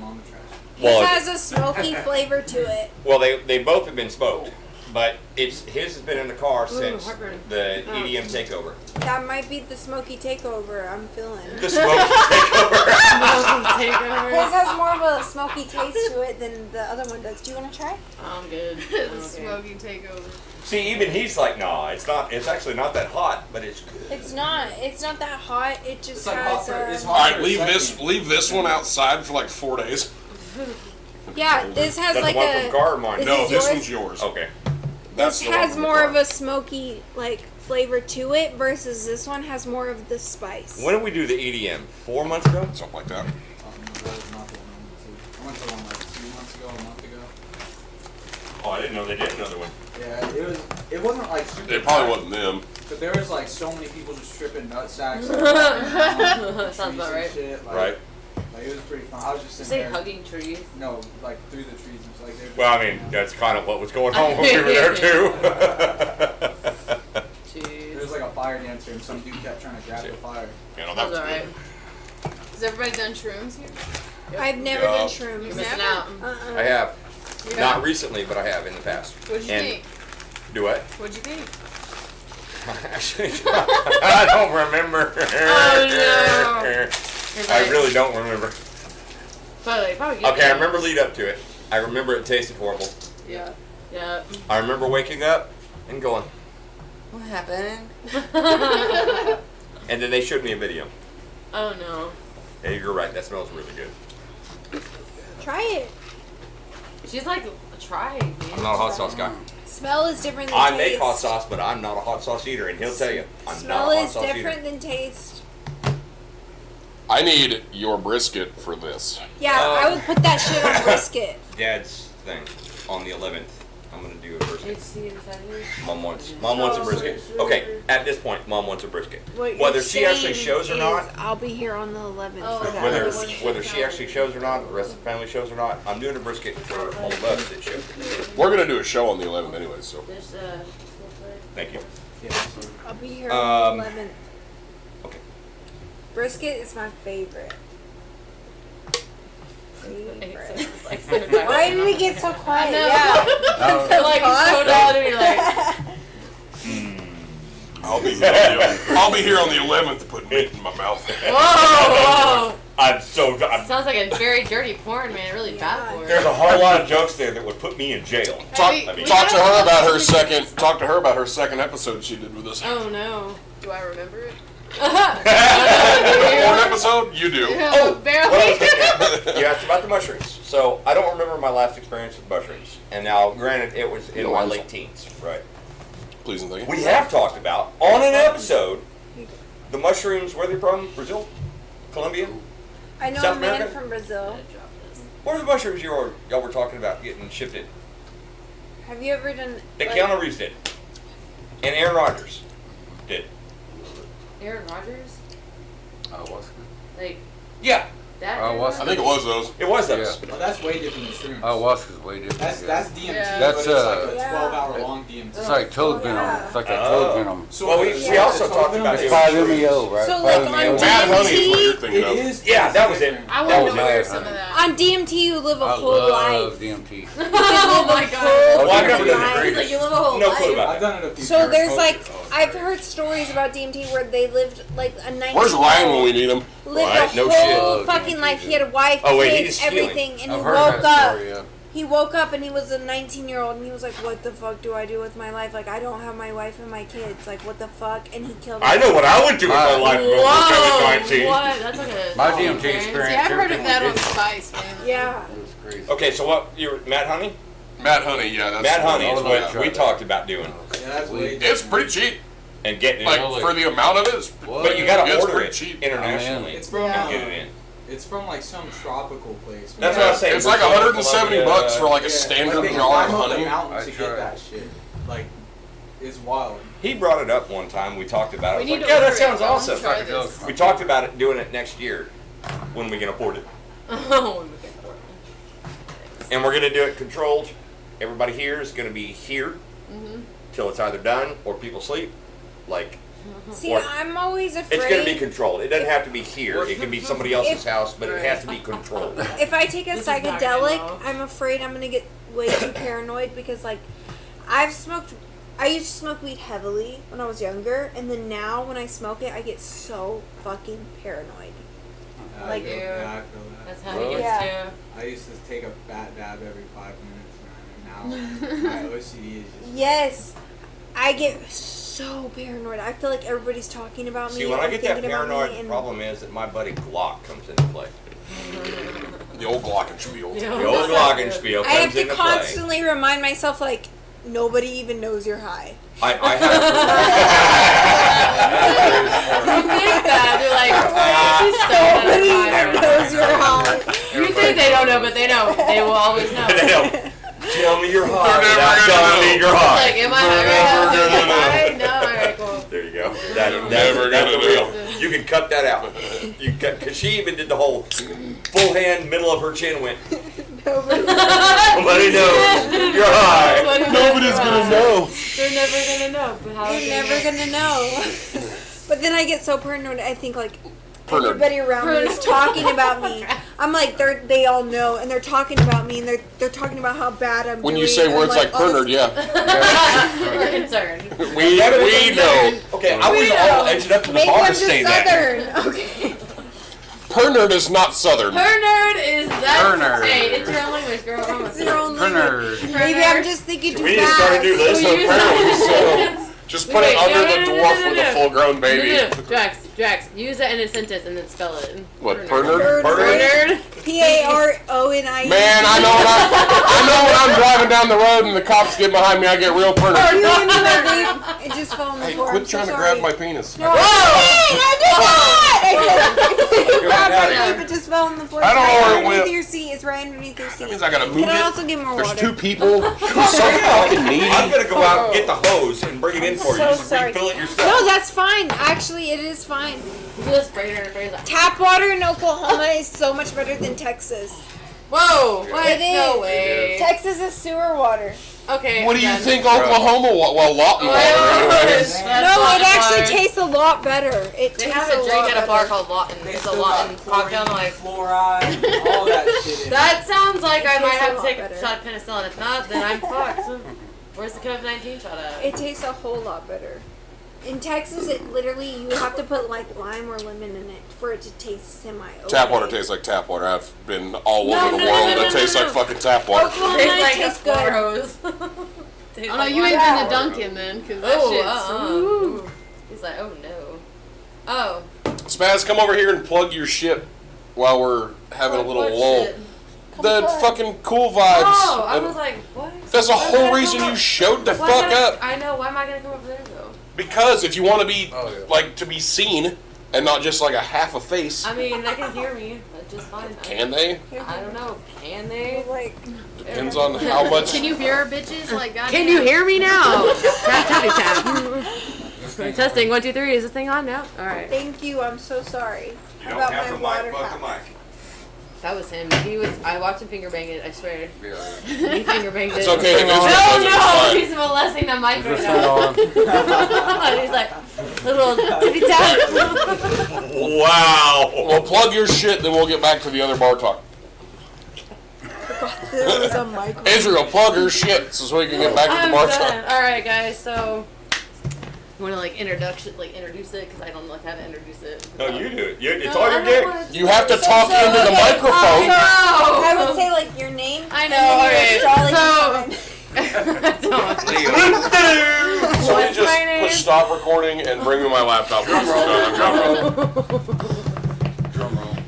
Well, has a smoky flavor to it. Well, they both have been smoked, but his has been in the car since heartburn. the Oh. EDM takeover. That might be the smoky takeover I'm feeling. The smoke takeover. Take over. His has more of a smoky taste to it than the other one does. Do you want to try? I'm good. The smoky takeover. See, even he's like, nah, it's not. It's actually not that hot, but it's good. It's not. It's not that hot. It just It's like hot has for, it's a. hot All right, for a second. leave this one outside for like 4 days. Yeah, this has That's like the one from a. Gar or mine. This No, is this yours? one's yours. Okay. That's This the one has from the more car. of a smoky like flavor to it versus this one has more of the spice. When did we do the EDM? 4 months ago? Something like that. That was not the one I went to. I went to one like 2 months ago, a month ago. Oh, I didn't know they did another one. Yeah, it wasn't like super. It probably packed, wasn't them. But there was like so many people just tripping nut sacks. Sounds about right. Shit, like, Right. Like it was pretty fun. I was just You sitting say there. hugging trees. No, like through the trees. It was like they were Well, I mean, that's kind of what was going on when we were there too. There was Jeez. like a fire dancer and some dude kept trying to grab the fire. You know, that Sounds was alright. good. Has everybody done shrooms here? I've never Yeah. done You're shrooms. missing Never? out. I have. You Not have? recently, but I have in the past. What'd you And- think? Do what? What'd you think? Actually, I don't remember. Oh, no. I really don't remember. Probably good. Okay, I remember lead up to it. I remember it tasted horrible. Yeah. Yeah. I remember waking up and going, What happened? and then they showed me a video. Oh no. Hey, you're right. That smells really good. Try it. She's like, try, man. I'm not a hot sauce guy. Smell is different than I taste. make hot sauce, but I'm not a hot sauce eater, and he'll tell you I'm Smell not a hot is sauce different eater. than taste. I need your brisket for this. Yeah, I would put that shit on brisket. Dad's thing on the 11th. I'm gonna do a brisket. HC inside here. Mom wants a brisket. Okay, at this point, Mom wants a brisket. What Whether you're she actually saying shows or is not, I'll be here on the 11th Oh, for that. whether Yeah. whether she actually shows or not, the rest of the family shows or not, I'm doing a brisket for all of us that show. We're gonna do a show on the 11th anyway, so. There's Thank you. Yeah, so I'll be here on Um, the 11th. Okay. Brisket is my favorite. like, Why did we get so quiet? know. Yeah. You're like, so down and you're like, I'll be here on the, I'll be here on the 11th to put meat in my mouth. whoa, I'm whoa. Sounds like a very dirty porn, man. Really bad porn. there's a whole lot of jokes there that would put me in jail. Talk, Hey, we talk to gotta- her about her second. Talk to her about her second episode she did with us. Oh no. Do I remember it? The porn episode, you do. Oh, barely. what I was thinking, you asked about the mushrooms. So I don't remember my last experience with mushrooms. And now, granted, it was in my late teens, right? Please and thank you. We have talked about on an episode the mushrooms. Where they're from? Brazil, Colombia. I know South a man America? from Brazil. What are the mushrooms y'all were talking about getting shipped in? Have you ever done That like, Keanu Reeves did, and Aaron Rodgers did. Aaron Rodgers? Ayahuasca. Like, Yeah, that? Oh, Aaron what's- I think it was those. it was those. well, that's way different than shrooms. Ayahuasca's way different. That's DMT, Yeah. but That's, it's like a Yeah. 12-hour long DMT. It's like toad venom. yeah. It's like a Oh. toad venom. So Well, we Yeah. also talked about It's it. 5-MeO, right? So, like, 5-MeO. on Mad Honey is what you're It thinking of. is. Yeah, that was it. I That want was to it. wear some of that. on DMT you live a I whole love life. DMT. You Oh live my a God. whole Well, I've never done life. it. He's like, you live a whole No life. clue about I've done it a few So times. there's like I've heard stories about DMT where they lived like a 19 Where's Ryan when we need him? lived Right, a no whole shit. fucking DMT, life. He had a wife, Oh, wait, kids, he's stealing. everything, and I've he heard woke that up. story, yeah. He woke up and he was a 19-year-old and he was like, "What the fuck do I do with my life? Like I don't have my wife and my kids. Like what the fuck?" And he killed. I know what I would do with my life if I was Whoa, 19. what? That's like a My long DMT experience. experience. Yeah, I've heard of everything that we on did. Spice, man. Yeah. It was crazy. Okay, so what? You're Matt Honey? Matt Honey, yeah, that's Matt Honey is I'll what try we that. talked about doing Yeah, that's way It's It's different. pretty cheap. and getting Like it. Really? for the amount of it, it's What? But you gotta It's order pretty it cheap. internationally It's from Yeah. and get it in. it's from like some tropical place. That's man. what I was saying. It's like Brazil, 170 Colombia, bucks for like a Yeah, standard like they jar of climb up the honey. mountain I to get tried. that shit. Like, it's wild. He brought it up one time. We talked about it. We I was need like, to yeah, that order it. sounds I wanna awesome. try Like a this. joke. We talked about it doing it next year. when we can afford it. Oh, we can afford it. And we're gonna do it controlled. Everybody here is gonna be here till it's either done or people sleep. Like, See, Or- I'm always afraid. it's gonna be controlled. It doesn't have to be here. It can be somebody else's If- house, but it has to be controlled. If I take a This is not gonna psychedelic, know. I'm afraid I'm gonna get way too paranoid because, like, I used to smoke weed heavily when I was younger, and then now when I smoke it, I get so fucking paranoid. Like- I feel that. That's how he gets Yeah. I used to take a fat dab every 5 minutes, man, and now my OCD is just. Yes, I get so paranoid. I feel like everybody's talking about me. See, when I or get that thinking about me, paranoid, the and problem is that my buddy Glock comes into play. The old Glockenspiel. The old Glockenspiel I have comes to into play. constantly remind myself, like, nobody even knows you're high. I You think that they're like, Nobody she's even so knows you're high. You think they don't know, but they know. They will always know. have. Tell me you're high They're never without gonna telling me know. you're high. Like, am I high right Never now? gonna Am I? No. Alright, cool. There you go. Never That's gonna the real. know. You can cut that out. You cut because she even did the whole full hand, middle of her chin went. Nobody. Nobody knows you're high. Nobody's gonna know. They're never gonna know. But how You're never gonna know. But then I get so paranoid. I think like Paranoid. everybody around me is talking about me. I'm like they all know, and they're talking about me, and they're talking about how bad I'm When doing. you say and words I'm like oh, pernerd, yeah. We're concerned. We know. Okay, I was all edged up to the Maybe bar I'm to just say that. Southern. Okay. Pernerd is not Southern. Her nerd is that. Her nerd. Hey, it's your own language, girl. Come on. It's your own language. Pernerd. Maybe I'm just thinking too We need to fast. start a new list. We use Apparently so. Just put it Wait, under no, the no, no, dwarf no, with no. a full-grown baby. Drax, use that in a sentence and then spell it. What, Pernerd. Pernerd? Pernerd. P-A-R-O-N-I-E. Man, I know when I'm driving down the road and the cops get behind me, I get real You pernerd. handed my vape. It just fell on the Hey, floor. quit I'm so trying to sorry. grab my penis. No, I did not! I said, grab my vape. It just fell on the floor. I don't know It's where right it went. underneath your seat. It's right underneath your seat. That means I gotta move Can I it. also get more There's water? two people who's so fucking needy. I'm gonna go out and get the hose and bring it in for you. So Just sorry. refill it yourself. No, that's fine. Actually, it is fine. Just spray it in her face. Tap water in Oklahoma is so much better than Texas. Whoa! What? It is. No way. Texas is sewer water. Okay. What do you done. think Oklahoma, well, Lawton water anyways. That's No, not it actually hard. tastes a lot better. It They tastes have a drink lot at a bar better. called Lawton. They It's a still Lawton got cocktail. chlorine, Like fluoride, all that shit in. that sounds like I It might tastes a have to lot take better. a shot of penicillin. If not, then I'm fucked. Where's the COVID-19 shot at? It tastes a whole lot better. In Texas, it literally you have to put like lime or lemon in it for it to taste semi. Tap water tastes like tap water. I've been all No, over the no, world. no, no, It tastes no, like no. fucking tap water. Oklahoma Tastes like tastes a good. flower hose. Tastes Oh no, like you ain't water. been to Dunkin' then, because that Oh, shit's. ooh. He's like, oh no. Oh. Spaz, come over here and plug your shit while we're having a little What lull. shit? The fucking cool vibes. Oh, I was like, what? That's the Why whole would I reason come you up- showed the why fuck would I- up. I know. Why am I gonna come over there though? Because if you want to be, Oh, yeah. like, to be seen and not just like a half a face, I mean, they can hear me. That's just fine. can they? I don't know. Can they? Like, Depends on how much. Can you hear our bitches? Like, goddamn. Can you hear me now? Tap tappy tap. Testing 1 2 3. Is this thing on now? All right. thank you. I'm so sorry You don't about have my to mic, water fuck the habit. mic. That was him. He was. I watched him finger bang it. I swear. Yeah. He finger banged it. It's okay. If it's No, because it's no, fine. he's molesting the mic right Just now. turn on. He's like little tippy tap. Wow. Well, plug your shit, then we'll get back to the other bar talk. There was a mic. Israel, plug her shit so we can get back to the I'm bar done. talk. All right, guys. So, want to like introduce it because I don't like how to introduce it. No, you do it. It's No, all I your don't dick. wanna do You have to it. talk into the okay, microphone. I No. would say like your name. I know. And All then right. your So. Charlie So What's just my name? push stop recording and bring me my laptop. Drum roll.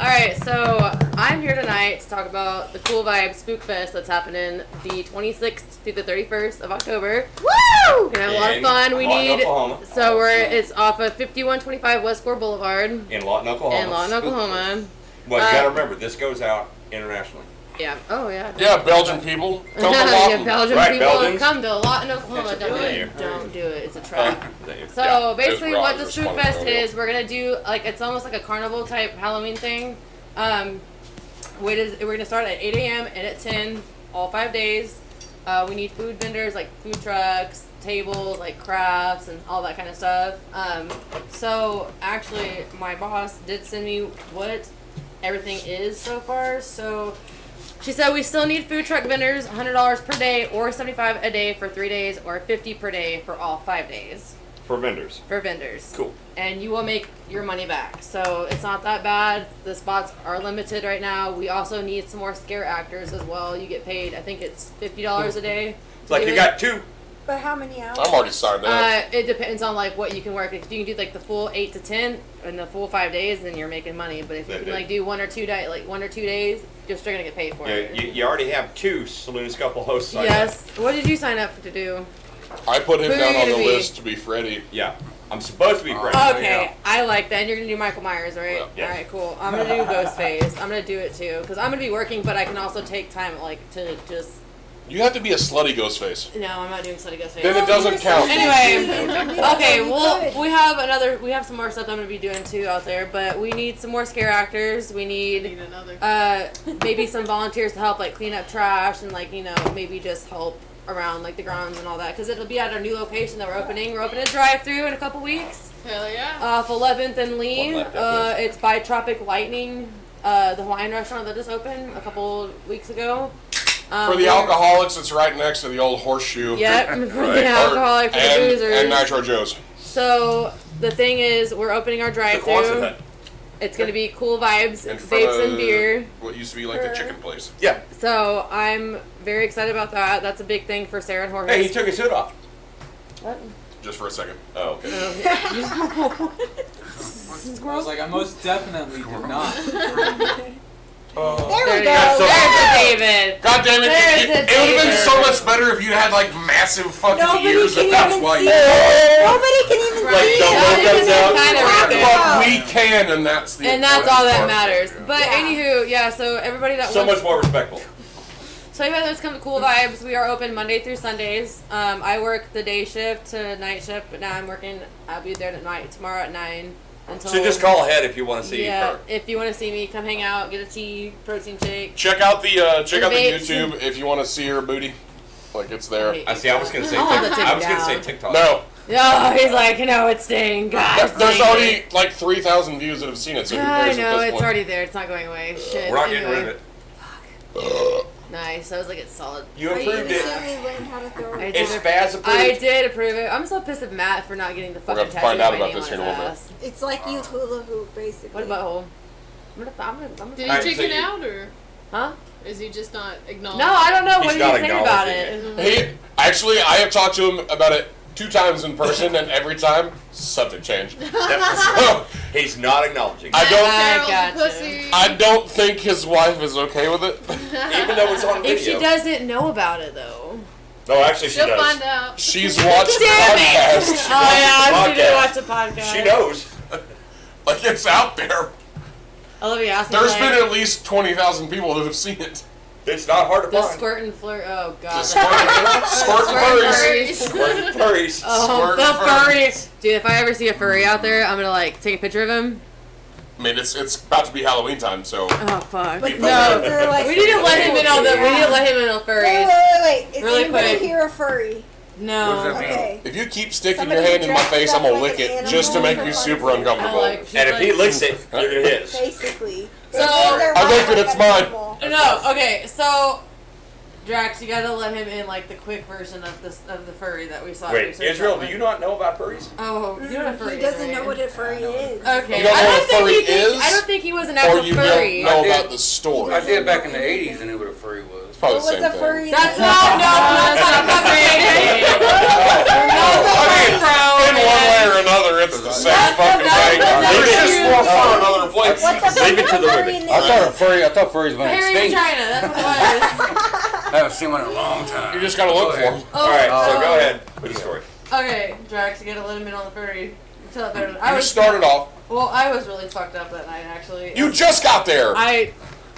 All right, so I'm here tonight to talk about the Cool Vibe Spook Fest that's happening the 26th through the 31st of October. Woo! We're gonna have a lot of In fun. We Lawton, need Oklahoma. so it's off of 5125 West Core Boulevard In Lawton, Oklahoma. in Lawton, Oklahoma. Well, you gotta remember, this goes out internationally. Yeah. Oh yeah. Yeah, Belgian people, come to Yeah, Lawton. Belgian Right, people, Belgians. come to Lawton, Oklahoma. That's Don't do a it. failure. Don't do it. It's a trap. So Yeah, basically, it's what the Rogers Spook Funny Fest Rodeo. is, we're gonna do like it's almost like a carnival type Halloween thing. We're gonna start at 8 a.m. and at 10, all 5 days. We need food vendors like food trucks, tables, like crafts, and all that kind of stuff. So actually, my boss did send me what everything is so far. So she said we still need food truck vendors, $100 per day, or $75 a day for 3 days, or $50 per day for all 5 days. For vendors. For vendors. Cool. And you will make your money back. So it's not that bad. The spots are limited right now. We also need some more scare actors as well. You get paid, I think it's $50 a day. It's like do you it. got 2. But how many hours? I'm already signed up. It depends on like what you can work. If you can do like the full 8 to 10 and the full 5 days, then you're making money. But if you can like do 1 or 2 days, you're still gonna get paid for it. You already have 2 Saloon Scuffle hosts signed up. Yes. What did you sign up to do? I put him Who are down you on the gonna be? list to be Freddy. Yeah. I'm supposed to be Freddy. Okay, I like that. And you're gonna do Michael Myers, right? Yeah. All right, cool. I'm gonna do Ghostface. I'm gonna do it too because I'm gonna be working, but I can also take time like to just. You have to be a slutty Ghostface. No, I'm not doing Slutty Ghostface. Then it doesn't count. Anyway, okay, You well, could. we have some more stuff I'm gonna be doing too out there, but we need some more scare actors. We Need need another. maybe some volunteers to help like clean up trash and like maybe just help around like the grounds and all that because it'll be at our new location that we're opening. We're opening a drive-through in a couple weeks. Hell yeah. Off 11th and Lee. What left that place? It's by Tropic Lightning, the Hawaiian restaurant that just opened a couple weeks ago. For the alcoholics, it's right next to the old Horseshoe. Yep, for Right. the alcoholic, for the and, boozers. and Nitro Joe's. So the thing is, we're opening our The Quonset drive-through. hut. It's gonna be cool vibes, In front vapes of and beer. what used to be like the chicken place. Yeah. So I'm very excited about that. That's a big thing for Sarah and Jorge. Hey, he took his hood off. What? Just for a second. Oh, okay. I was like, I most definitely did not. Oh. There There we you go. go. So- There's a David. God damn it! There's It a would have been David. so much better if you had like massive fucking Nobody ears. can If that's even why. see it. Nobody can even Right. see don't it. look those out. Kinda right there. But we can, and that's the. And that's important all that part. matters. But Yeah. anywho, yeah. So everybody that So wants, much more respectful. so anybody that's come to Cool Vibes, we are open Monday through Sundays. I work the day shift to night shift, but now I'm working. I'll be there tonight, tomorrow at 9 until. So just call ahead if you want to see Yeah, her. if you want to see me, come hang out, get a tea, protein shake. Check out the Vapes. YouTube if you want to see her booty. Like it's there. Wait. I see. I was gonna say. I'll have to TikTok. take I it was gonna say down. TikTok. No, No, he's like, no, it's staying. God, there's dang already it. like 3,000 views that have seen it. So who I cares know, at this it's point? already there. It's not going away. Shit. We're not getting Anyway. rid of it. Nice. That was like it's solid. You Are you approved gonna it. see me learn how to throw I it? did. It's Spaz approved. I did approve it. I'm so pissed at Matt for not getting the We're fucking gonna tattoo find out of my about name this on here in a his little ass. It's like you hula hoop, basically. What butthole? I'm Did gonna, he Alright, check so it you- out, or huh? is he just not acknowledging? No, I don't know. He's What did not he say about acknowledging it? He actually, I have talked to him about it 2 times in person, and every time subject change. So, He's not acknowledging. I don't. I Carol's a gotcha. pussy. I don't think his wife is okay with it. Even though it's on video. If she doesn't know about it though. No, actually she She'll does. find out. She's watched Damn it! podcasts. Oh yeah, she did podcast. watch the podcast. She knows. Like it's out there. Olivia asked me There's like, been at least 20,000 people that have seen it. It's not hard to the find. squirt and flirt. Oh god. The squirt and Squirt furries. furries. Squirt furries. Oh, Squirt the and furry. furries. Dude, if I ever see a furry out there, I'm gonna like take a picture of him. I mean, it's about to be Halloween time, so Oh fuck. But No. they're like, We need to let him in on the. We need to let him in on Wait, furries. wait. Is Really anybody quick. here a furry? No. What does that mean? Okay. if you keep sticking Somebody your hand in my dressed face, up I'm gonna like lick an it just to make animal you for super fun. uncomfortable. I like- And if he licks it, you're his. Basically. So- I think that it's mine. No. Okay. So, Drax, you gotta let him in like the quick version of the furry that we saw. Wait, research Israel, that do one. you not know about furries? Oh, you don't have furry. He doesn't know right? what a furry is. Okay. You don't know I what a don't think furry he thinks- is? I don't think he was an Or actual you furry. don't know I did. about the story. I did back in the 80s and knew what a furry was. It's probably What the was same a furry? thing. That's not. No, that's not a furry. In one way or another, it's the same That's fucking not- thing. that's There's not just you. more fun in other places. What the fuck Leave it is to the furry women. in I this? thought furries went Hairy extinct. vagina. That's what it was. I haven't seen one in a long time. You just gotta look for them. Oh, Alright, so oh. go ahead with the story. Okay, Drax, you gotta let him in on the furry. Tell it better. You started off. Well, I was really fucked up that night, actually. You just got there. I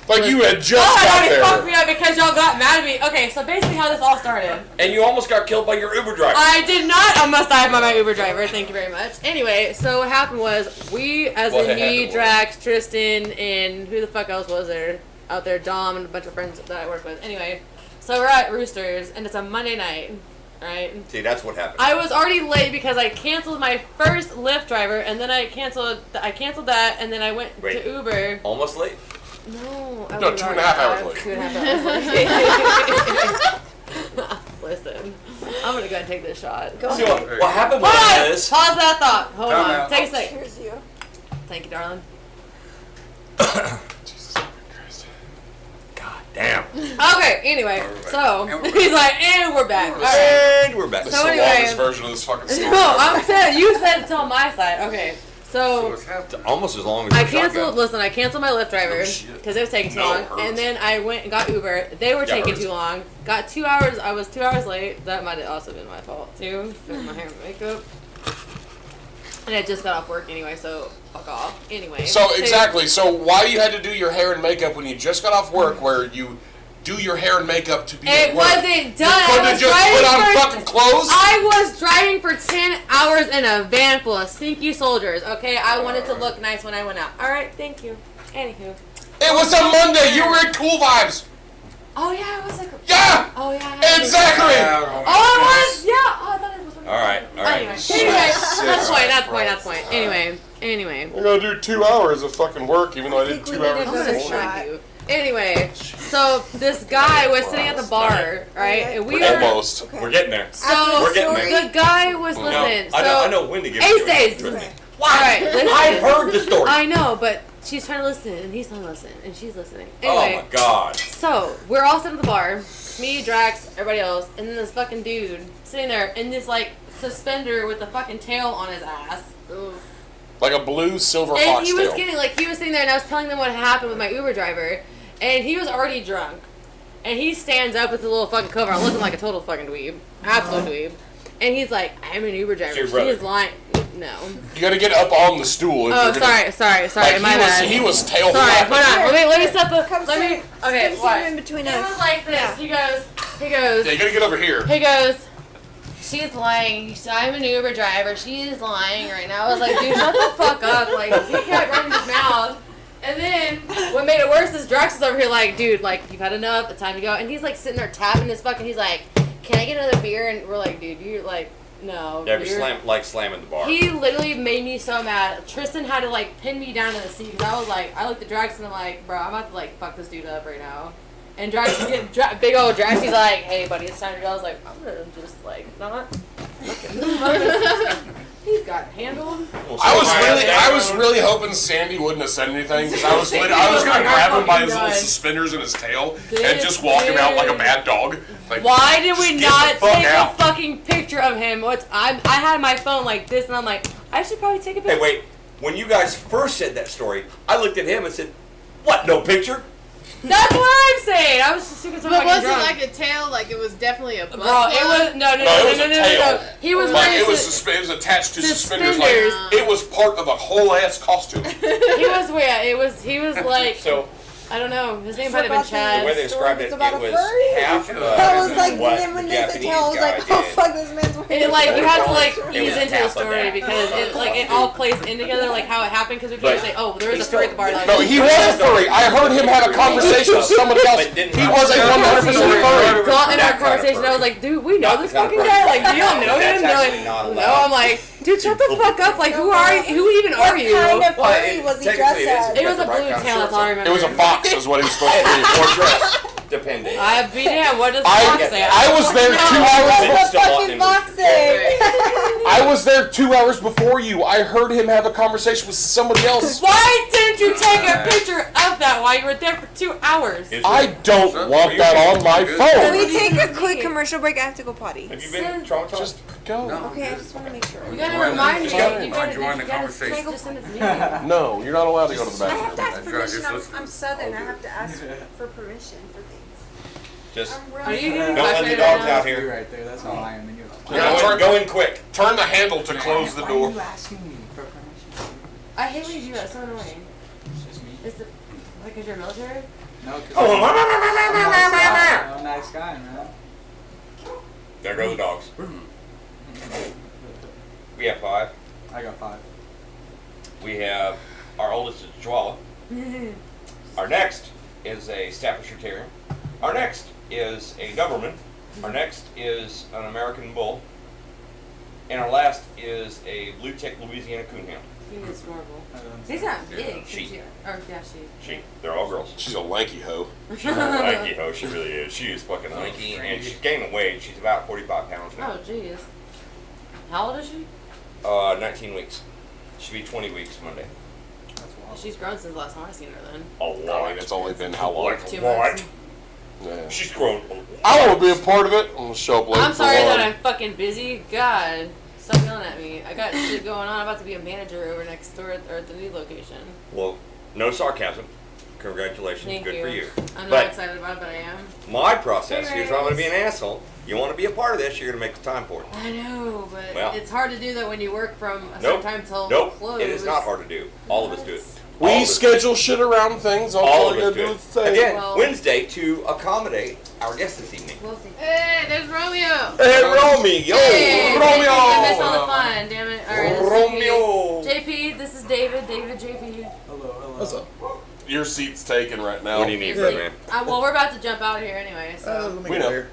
Like you had just Oh, got it fucked me there. up because y'all got mad at me. Okay, so basically how this all started. And you almost got killed by your Uber driver. I did not almost die by my Uber driver. Thank you very much. Anyway, so what happened was we, as What in me, happened Drax, Tristan, and who the fuck else was there out there? Dom and a bunch of friends that I work with. Anyway, so we're at Roosters and it's a Monday night, right? See, that's what happened. I was already late because I canceled my first Lyft driver and then I canceled that and then I went Wait. to Uber. Almost late. No, I No, was 2.5 already- hours late. 2.5 hours late. Listen, I'm gonna go ahead and take this shot. Go See, ahead. what happened Hold on! was Pause that thought. Hold Time on. out. Take a sec. Cheers you. Thank you, darling. Jesus Christ. God damn. Okay, anyway, We're back. so And we're he's like, and we're back. Alright. And we're back. This So is the anyway- longest version of this fucking story. No, I'm saying, you said it on my side. Okay, So so what's happening? Almost as long as I your canceled, shotgun. listen, I canceled my Lyft driver Oh, shit. because it was taking too No, long. it hurts. And then I went and got Uber. They were Yeah, it taking hurts. too long. Got 2 hours, I was 2 hours late. That might have also been my fault too, for my hair and makeup. And I just got off work anyway, so fuck off. Anyway. So exactly. So why you had to do your hair and makeup when you just got off work, where you do your hair and makeup to be It at work? wasn't done. You I couldn't have was just driving put on for- fucking clothes. I was driving for 10 hours in a van full of stinky soldiers, okay? I wanted to look nice when I went out. Alright, thank you. Anywho. It was a Monday. You were in Cool Vibes. Oh, yeah, it was like a... Yeah. Oh, yeah. I had to- Exactly. Oh, it was? Yeah. Oh, I thought it was... All right, all right. Anyway, that's the point, that's the point, that's the point. Anyway. We're gonna do 2 hours of fucking work, even though I I did think 2 we hours need I'm to before. gonna go shrink shot. you. Anyway, so this guy was sitting at the bar, right? And we were... Almost. Okay. We're getting there. So, We're getting there. the guy was, No, listen, so... I know when to give it to Aces! you. Okay. Alright, listen. I heard the story. I know, but she's trying to listen, and he's trying to listen, and she's listening. Oh Anyway, my god. so we're all sitting at the bar, me, Drax, everybody else, and then this fucking dude sitting there in this like suspender with a fucking tail on his ass. Like a blue silver And he was foxtail. getting like he was sitting there, and I was telling them what happened with my Uber driver, and he was already drunk, and he stands up with a little fucking cover on, looking like a total fucking dweeb, absolute dweeb, and he's like, "I'm an Uber driver." your brother. She's lying. No. You gotta get up on the stool. If Oh, you're gonna, sorry, Like my bad. he was tail Sorry, flapping. hold on. Let me set the. Come Let me. Okay, sit what? in between It us. was like this. Yeah. He goes. Yeah, you gotta get over here. He goes. She's lying. I'm an Uber driver. She's lying right now. I was like, dude, shut the fuck up. Like, he kept running his mouth. And then, what made it worse is Drax is over here like, dude, like, you've had enough. It's time to go. And he's like sitting there tapping his fucking. He's like, can I get another beer? And we're like, dude, you're like, no. Yeah, you're you're- slamming the bar. He literally made me so mad. Tristan had to like pin me down in the seat because I was like, I looked at Drax and I'm like, bro, I'm about to like fuck this dude up right now. And Drax, big old Drax, he's like, hey buddy, it's time to go. I was like, I'm gonna just like not. He's got it handled. I was really hoping Sandy wouldn't have said anything because I was gonna grab him by his little suspenders and his tail and just walk him out like a bad dog. Like, Why did just we get not the fuck take out. a fucking picture of him? I had my phone like this and I'm like, I should probably take a picture. Hey, wait. When you guys first said that story, I looked at him and said, "What? No picture?" That's what I'm saying. I was just super so But fucking was drunk. it like a tail? Like it was definitely a butt Bro, it plug? was no. No, it was a tail. He was Like wearing it was attached to suspenders. Like Suspenders. it was part of a whole ass costume. He was weird. He was like So I don't know. His name So might have been about Chad. the way they described it, It's about it a was furry? half. I was like, what then when the they said Japanese tail, I was guy like, oh did. fuck, this man's wearing It like you have to like It ease was into the half of story that. because it all plays in together like how it happened because we can't But say oh there was a he's furry at the bar. still- Like, No, he was a furry. I heard him have a conversation with somebody else. But didn't He was a 100% furry. got in our That kind of conversation. I was furry. like, dude, we know Not this the kind of fucking furry. guy. Like, do y'all know That's him? They're actually like, not no. allowed. I'm like, dude, shut the fuck up. Like, who are you? Who even are What you? kind of Well, furry was he dressed technically as? It was a Got the right blue kind of tail. That's shorts all I on. remember. It was a fox, is what he was supposed to be. Or dress, depending. I be damn. What does I- fox say? I was there 2 hours. They What still want fucking him- boxing? I was there 2 hours before you. I heard him have a conversation with somebody else. Why didn't you take a picture of that while you were there for 2 hours? Is I it- don't want that on my Can phone. we take a quick commercial break? I have to go potty. Have you been traumatized? Just go. No. Okay, I just want to make sure. You gotta Join the- remind me. just that You gotta join the you gotta conversation. just send it to me. No, you're not allowed to go to the I bathroom. have to ask That's right, permission. just listen. I'm Southern. I have to ask for permission for things. Just I'm Are really you getting don't let the frustrated dogs right now? out You here. right there. That's how I am. And you're Yeah, Go in quick. Turn the handle to close the Why door. are you asking me for permission? I hate when you do that. It's so annoying. It's just me. Is it because you're military? No, 'cause Oh, I'm a nice guy, man. there go the dogs. We have 5. I got 5. We have our oldest is a Chihuahua. Our next is a Staffordshire Terrier. Our next is a Doberman. Our next is an American Bull. And our last is a Blue Tick Louisiana Coonhound. He is adorable. He's not big. She. Or yeah, she. They're all girls. She's a lanky hoe. She's a lanky hoe, she really is. She is fucking lanky, and she's gaining weight. She's about 45 pounds now. Oh jeez. How old is she? 19 weeks. She'll be 20 weeks Monday. That's wild. She's grown since the last time I seen her. Then. A I lot. mean, it's only been how long? Like 2 a months. lot. Yeah. She's grown. I want to be a part of it. I'm gonna show up late. I'm for sorry one. that I'm fucking busy. God, stop yelling at me. I got shit going on. I'm about to be a manager over next door at the new location. Well, no sarcasm. Congratulations. Thank Good you. for you. I'm not But excited about it, but I am. my process, here's where I'm going to be an asshole. You want to be a part of this, you're going to make the time for it. I know, but Well. it's hard to do that when you work from a certain Nope. time till Nope. close. It is not hard to do. All of us do it. We All of us schedule shit around things. All All of we us gotta do do it. is say. Again, Well- Wednesday to accommodate our guest this evening. We'll see. Hey, there's Romeo. Hey, Romeo! Hey, Romeo! I missed all the fun. Damn it! All right, this is Romeo! JP, this is David. David, JP. Hello, hello. What's up? Your seat's taken right now. What do you need, man? Well, we're about to jump out here anyway, so We know.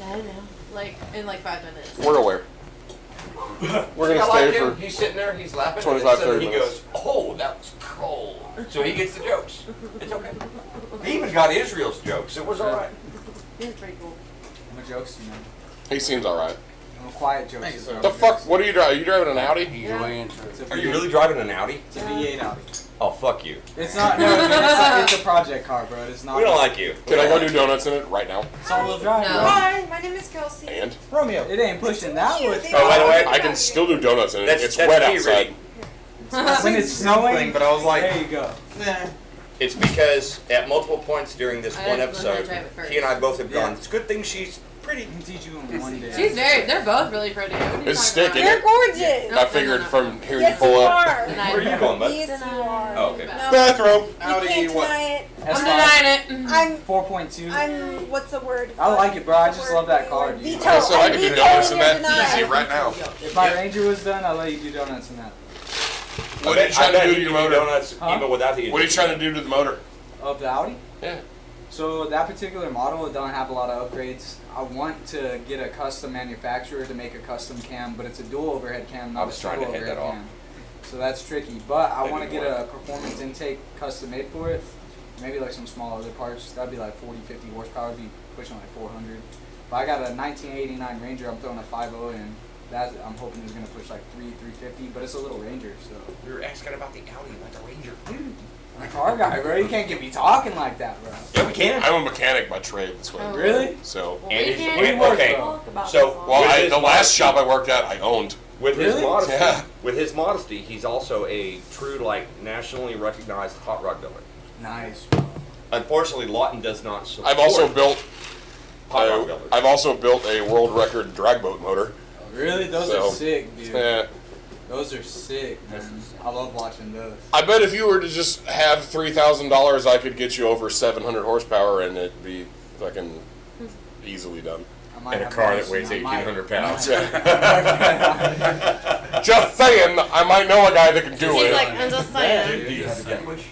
I don't know. Like in like 5 minutes. We're aware. We're gonna stay for. He's sitting there, he's laughing. 25, 30 he minutes. goes, "Oh, that was cold." So he gets the jokes. It's okay. He even got Israel's jokes. It was all right. It's pretty cool. I'm a jokester, man. He seems all right. I'm a quiet jokester. The fuck? What are you driving? Are you driving an Audi? Ease your way into It's it. a Are you V8. really driving an Audi? It's a V8 Audi. Oh, fuck you. It's not. No, man, it's a project car, bro. It's not. We don't like you. Can I go do donuts in it right now? It's all-wheel drive, No. bro. Hi, my name is Kelsey. And Romeo. It ain't pushing that much. Oh, by the way, I can still do donuts in it. That's- It's that's wet key, outside. really. When it's snowing, but I was like, there you go. It's because at multiple points during this I one had to learn how to episode, drive it first. he and I both have gone, Yeah. it's a good thing she's pretty. I can teach you in one day. They're both really pretty. What are you It's talking sticking. about? You're gorgeous. No, I no, figured no, from no. hearing Yes, you you pull up. are. Deny Where are you going, bud? Yes, you are. Oh, okay. No, Bathroom. you Audi, can't what? deny it. I'm S5. denying it. I'm 4.2. what's the word? I like it, bro. I just Word love that for car, you. dude. Veto. Okay, so I can do I'm donuts in vetoing that your easy denial. right now. If my Ranger was done, I'll let you do donuts in that. What are you trying to do to your motor? Donuts, Huh? even without the What are you trying to do to the motor? Of the Audi? Yeah. So that particular model, it don't have a lot of upgrades. I want to get a custom manufacturer to make a custom cam, but it's a dual overhead cam, I not was a trying single to head overhead that off. cam. So that's tricky. But I That want to didn't get a performance intake custom made for it. Maybe like some small other parts. That'd be like 40, 50 horsepower. It'd be pushing like 400. But I got a 1989 Ranger. I'm throwing a 5.0 in. That I'm hoping is gonna push like 350. But it's a little Ranger, so. We were asking about the Audi, like the Ranger. I'm a car guy, bro. You can't get me talking like that, bro. Yeah, we can. I'm a mechanic by trade. That's what I do. Really? So, Well, And we it's- can't where do you work, talk though? about So, this all. well, With the his last modesty- shop I worked at, I owned. With his Really? modesty, Yeah. with his modesty, he's also a true, like, nationally recognized hot rod builder. Nice, bro. Unfortunately, Lawton does not support I've also built. hot rod builders. I've also built a world record drag boat motor. Really? Those So, are sick, dude. Yeah. Those are sick, man. I love watching those. I bet if you were to just have $3,000, I could get you over 700 horsepower, and it'd be fucking easily done. I might In a have car to that listen. weighs I might- 1,800 pounds. Just saying, I might know a guy that can do He's it. like, I'm just saying. Do you have a death wish?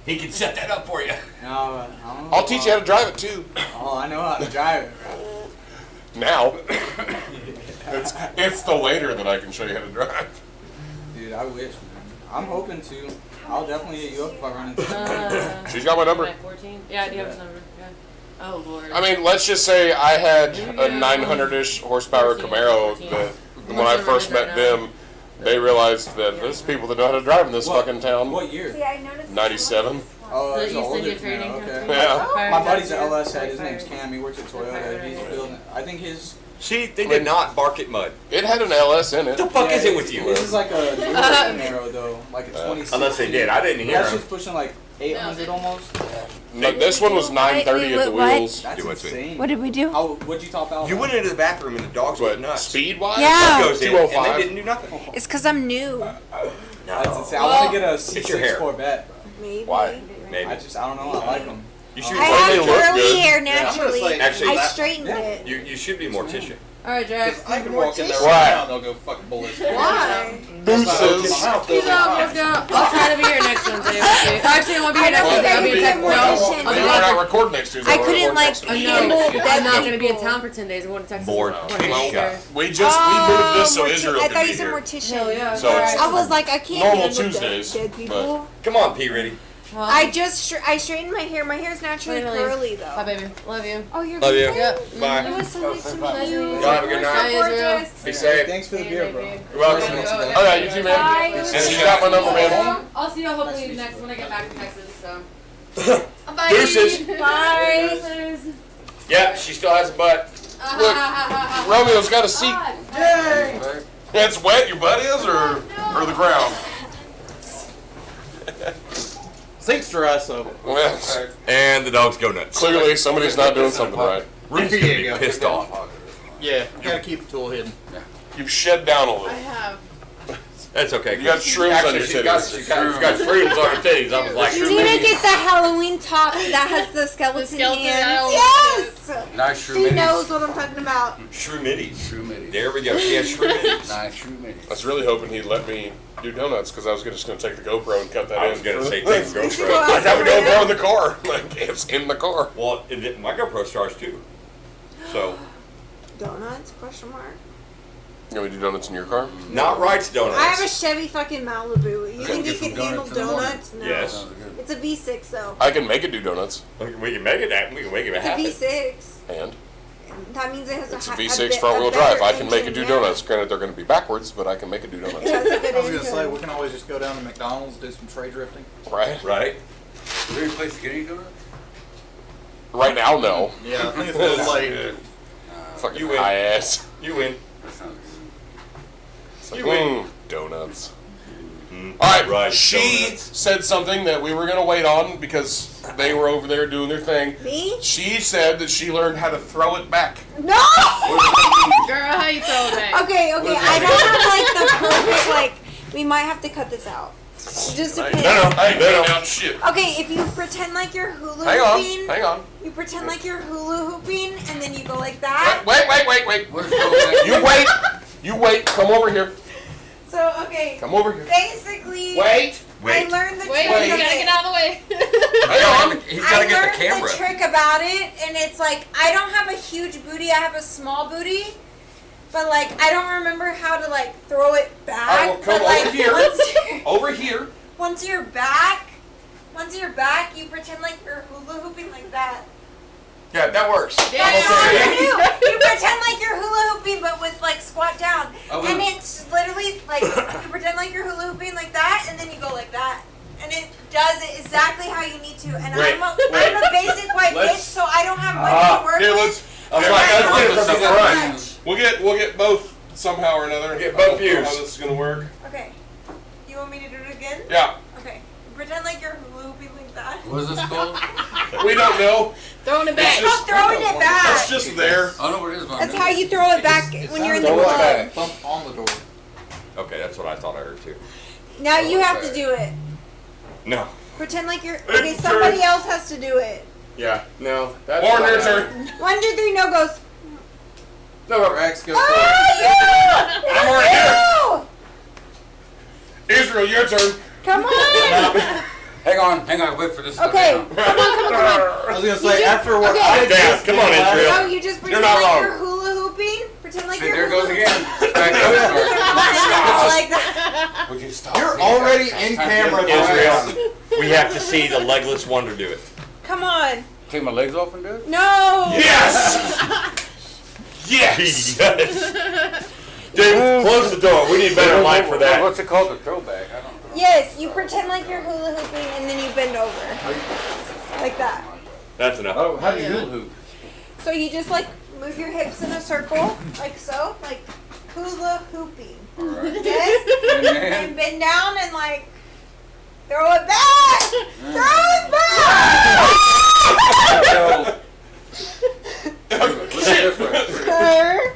He can set that up for you. No, I don't know. I'll teach you how to drive it too. Oh, I know how to drive it, bro. Now. It's the later that I can show you how to drive. Dude, I wish, man. I'm hoping to. I'll definitely hit you up if I run into something. She's got my number. 14? Yeah, I do have his number. Yeah. Oh, Lord. I mean, let's just say I had a 900-ish horsepower 14, Camaro 14. that when I first met them, they realized that there's people that know how to drive in this fucking town. What year? See, I noticed. 97. Oh, The it's an East older India Camaro, Trading okay. Company. Yeah. Pirate My buddy's Dodger. an LS head. His Pirate. name's Cam. He works at Toyota. He's building. I think his. See, they did not bark at mud. It had an LS in it. What the fuck is it with His you? is like a dual Camaro though, like a 26. Unless they did. I didn't hear That him. shit's pushing like 800 almost. No, this one was 930 at the Wait, what? wheels. That's Do it, sweet. insane. What did we do? How? What'd you top out? You went into the bathroom and the dogs But went nuts. speed-wise? Yeah. Goes in, and 205. they didn't do nothing. It's because I'm new. That's insane. I want to get a your hair. C6 Corvette, bro. Maybe. Why? Maybe. I don't know. I like them. You should. I Well, have they look curly good. hair Yeah, I'm gonna naturally. say- Actually, I that- straightened it. You should be mortician. All right, Jax. I can walk in there Why? right now and they'll go fucking ballistic. Why? Who My says? mouth will He's be up. fine. Let's go. I'll try to be here next Wednesday. Actually, I won't be here I next don't Wednesday. think I'll be in I Texas. can No, be I'll mortician. be Maybe we're gone not for- recording next Tuesday. I we're couldn't, recording like, next week. handle I'm dead not going to be in people. town for 10 days. I'm going to Texas. Mortician. Well, We moved this so Israel I could thought be you said here. mortician. Hell yeah. So it's- I was like, I can't Normal handle Tuesdays, dead people. Come on, P. Riddy. well, I straightened my hair. My hair's naturally Finally. curly Bye, though. baby. Love you. Oh, you're Love you. good. Yep. Bye. It was so nice to Nice meet you. meeting you. Y'all have a good You're night. so gorgeous. Be safe. Thanks for the beer, bro. You're welcome. Oh yeah, you too, man. Bye. And she got my number, man. I'll see you hopefully next when I get back to Texas. So. Bye. Deuces. Bye. Deuces. Yeah, she still has a butt. Romeo's got a seat. Yay! It's wet, your butt is, or the ground? Sink's dry, so. Well, And the dogs go nuts. clearly somebody's not doing something right. Ruth's There gonna you be go. pissed off. Yeah, you gotta keep the tool hidden. You've shed down a I little. have. That's okay. You got shrooms Actually, on your she got shrooms on her titties. I was like, You need to get the Halloween top that has the skeleton, skeleton hands. eyes. Yes. Nice shrew She minis. knows what I'm talking about. shrew middies. Shrew minis. There we go. She has shrew middies. Nice shrew minis. I was really hoping he'd let me do donuts because I was just going to take the GoPro and cut that I in. was gonna say take the Let's go GoPro. I have a outside. GoPro in the car. Like, it's in the car. Well, my GoPro stars too. So, Donuts? Question mark. You want me to do donuts in your car? not Wright's Donuts. I have a Chevy fucking Malibu. You think you get some can handle donuts in the morning. donuts? No. Yes. Sounds good. It's a V6 though. I can make it do donuts. We can make it happen. We can make it It's a happen. V6. And That means it has it's a a V6 front wheel drive. I can make it do donuts. Granted, they're going to be backwards, but I can make it do donuts. That's a good I was gonna say, engine. we can always just go down to McDonald's, do some tray drifting. Right? Right? Is there any place to get any donuts? Right now, no. Yeah, I think it's a little late. Fucking You win. high ass. You win. That sounds good. It's like, You win. donuts. Mm. All right, Right, she donuts. said something that we were going to wait on because they were over there doing their thing. Me? She said that she learned how to throw it back. No! Girl, how you throw it back? Okay, I don't have like the perfect, like, we might have to cut this out. It just depends. I ain't cutting out shit. Okay, if you pretend like you're hula Hang on, hooping, hang on. you pretend like you're hula hooping, and then you go like that. Wait. Where's the You wait. You wait. Come over here. So, okay, Come over here. basically, Wait. I learned the Wait, trick. you gotta get out of the way. Hang on. He's I got to get learned the camera. the trick about it, and it's like I don't have a huge booty. I have a small booty, but like I don't remember how to like throw it back. I will come but, like, over here. Once Over here. you're back, you pretend like you're hula hooping like that. Yeah, that works. That's all you do. You pretend like you're hula hooping, but with like squat down, Oh, and yeah. it's literally like you pretend like you're hula hooping like that, and then you go like that. And it does it exactly how you need to. And Wait, I'm a basic white bitch, Let's- so I don't have much to work Here, with. let's. I was like, I let's don't get it from the have front. much. We'll get both somehow or another. Get both I don't know views. How this is gonna work? Okay. You want me to do it again? Yeah. Okay. Pretend like you're hula hooping like that. What is this called? We don't know. Throwing it back. Stop throwing it back. It's just there. I know what it is. but I That's know. how you throw it back when you're in the Throw it club. back. Thump on the door. Okay, that's what I thought I heard too. Now you have to do it. No. Pretend like you're. Okay, somebody else has to do it. Yeah. No. That's Lauren, your turn. 1, 2, 3, no goes. No. Rex, go Oh, first. I'm already you! Israel, your turn. Come on. Hang on, wait for this to Okay. go down. I was gonna say, after what okay. I Down. just Come did on, last- Israel. No, you just pretend not like wrong. you're hula hooping. Pretend like See, you're there it goes hula again. hooping. Back up. Like that. Would you stop? You're already in camera, Israel, we have to see the legless wonder do it. Come on. Take my legs off and do it? No. Yes. Yes. Yes. Dude, close the door. We need a better light for that. What's it called? The throwback? I don't know. Yes, you pretend like you're hula hooping and then you bend over. Like that. That's enough. Oh, how do you hula hoop? So you just like move your hips in a circle, like so, like hula hooping. Alright. Yes? And then, And bend down and like throw it back! Throw it back! what's the difference? Sir.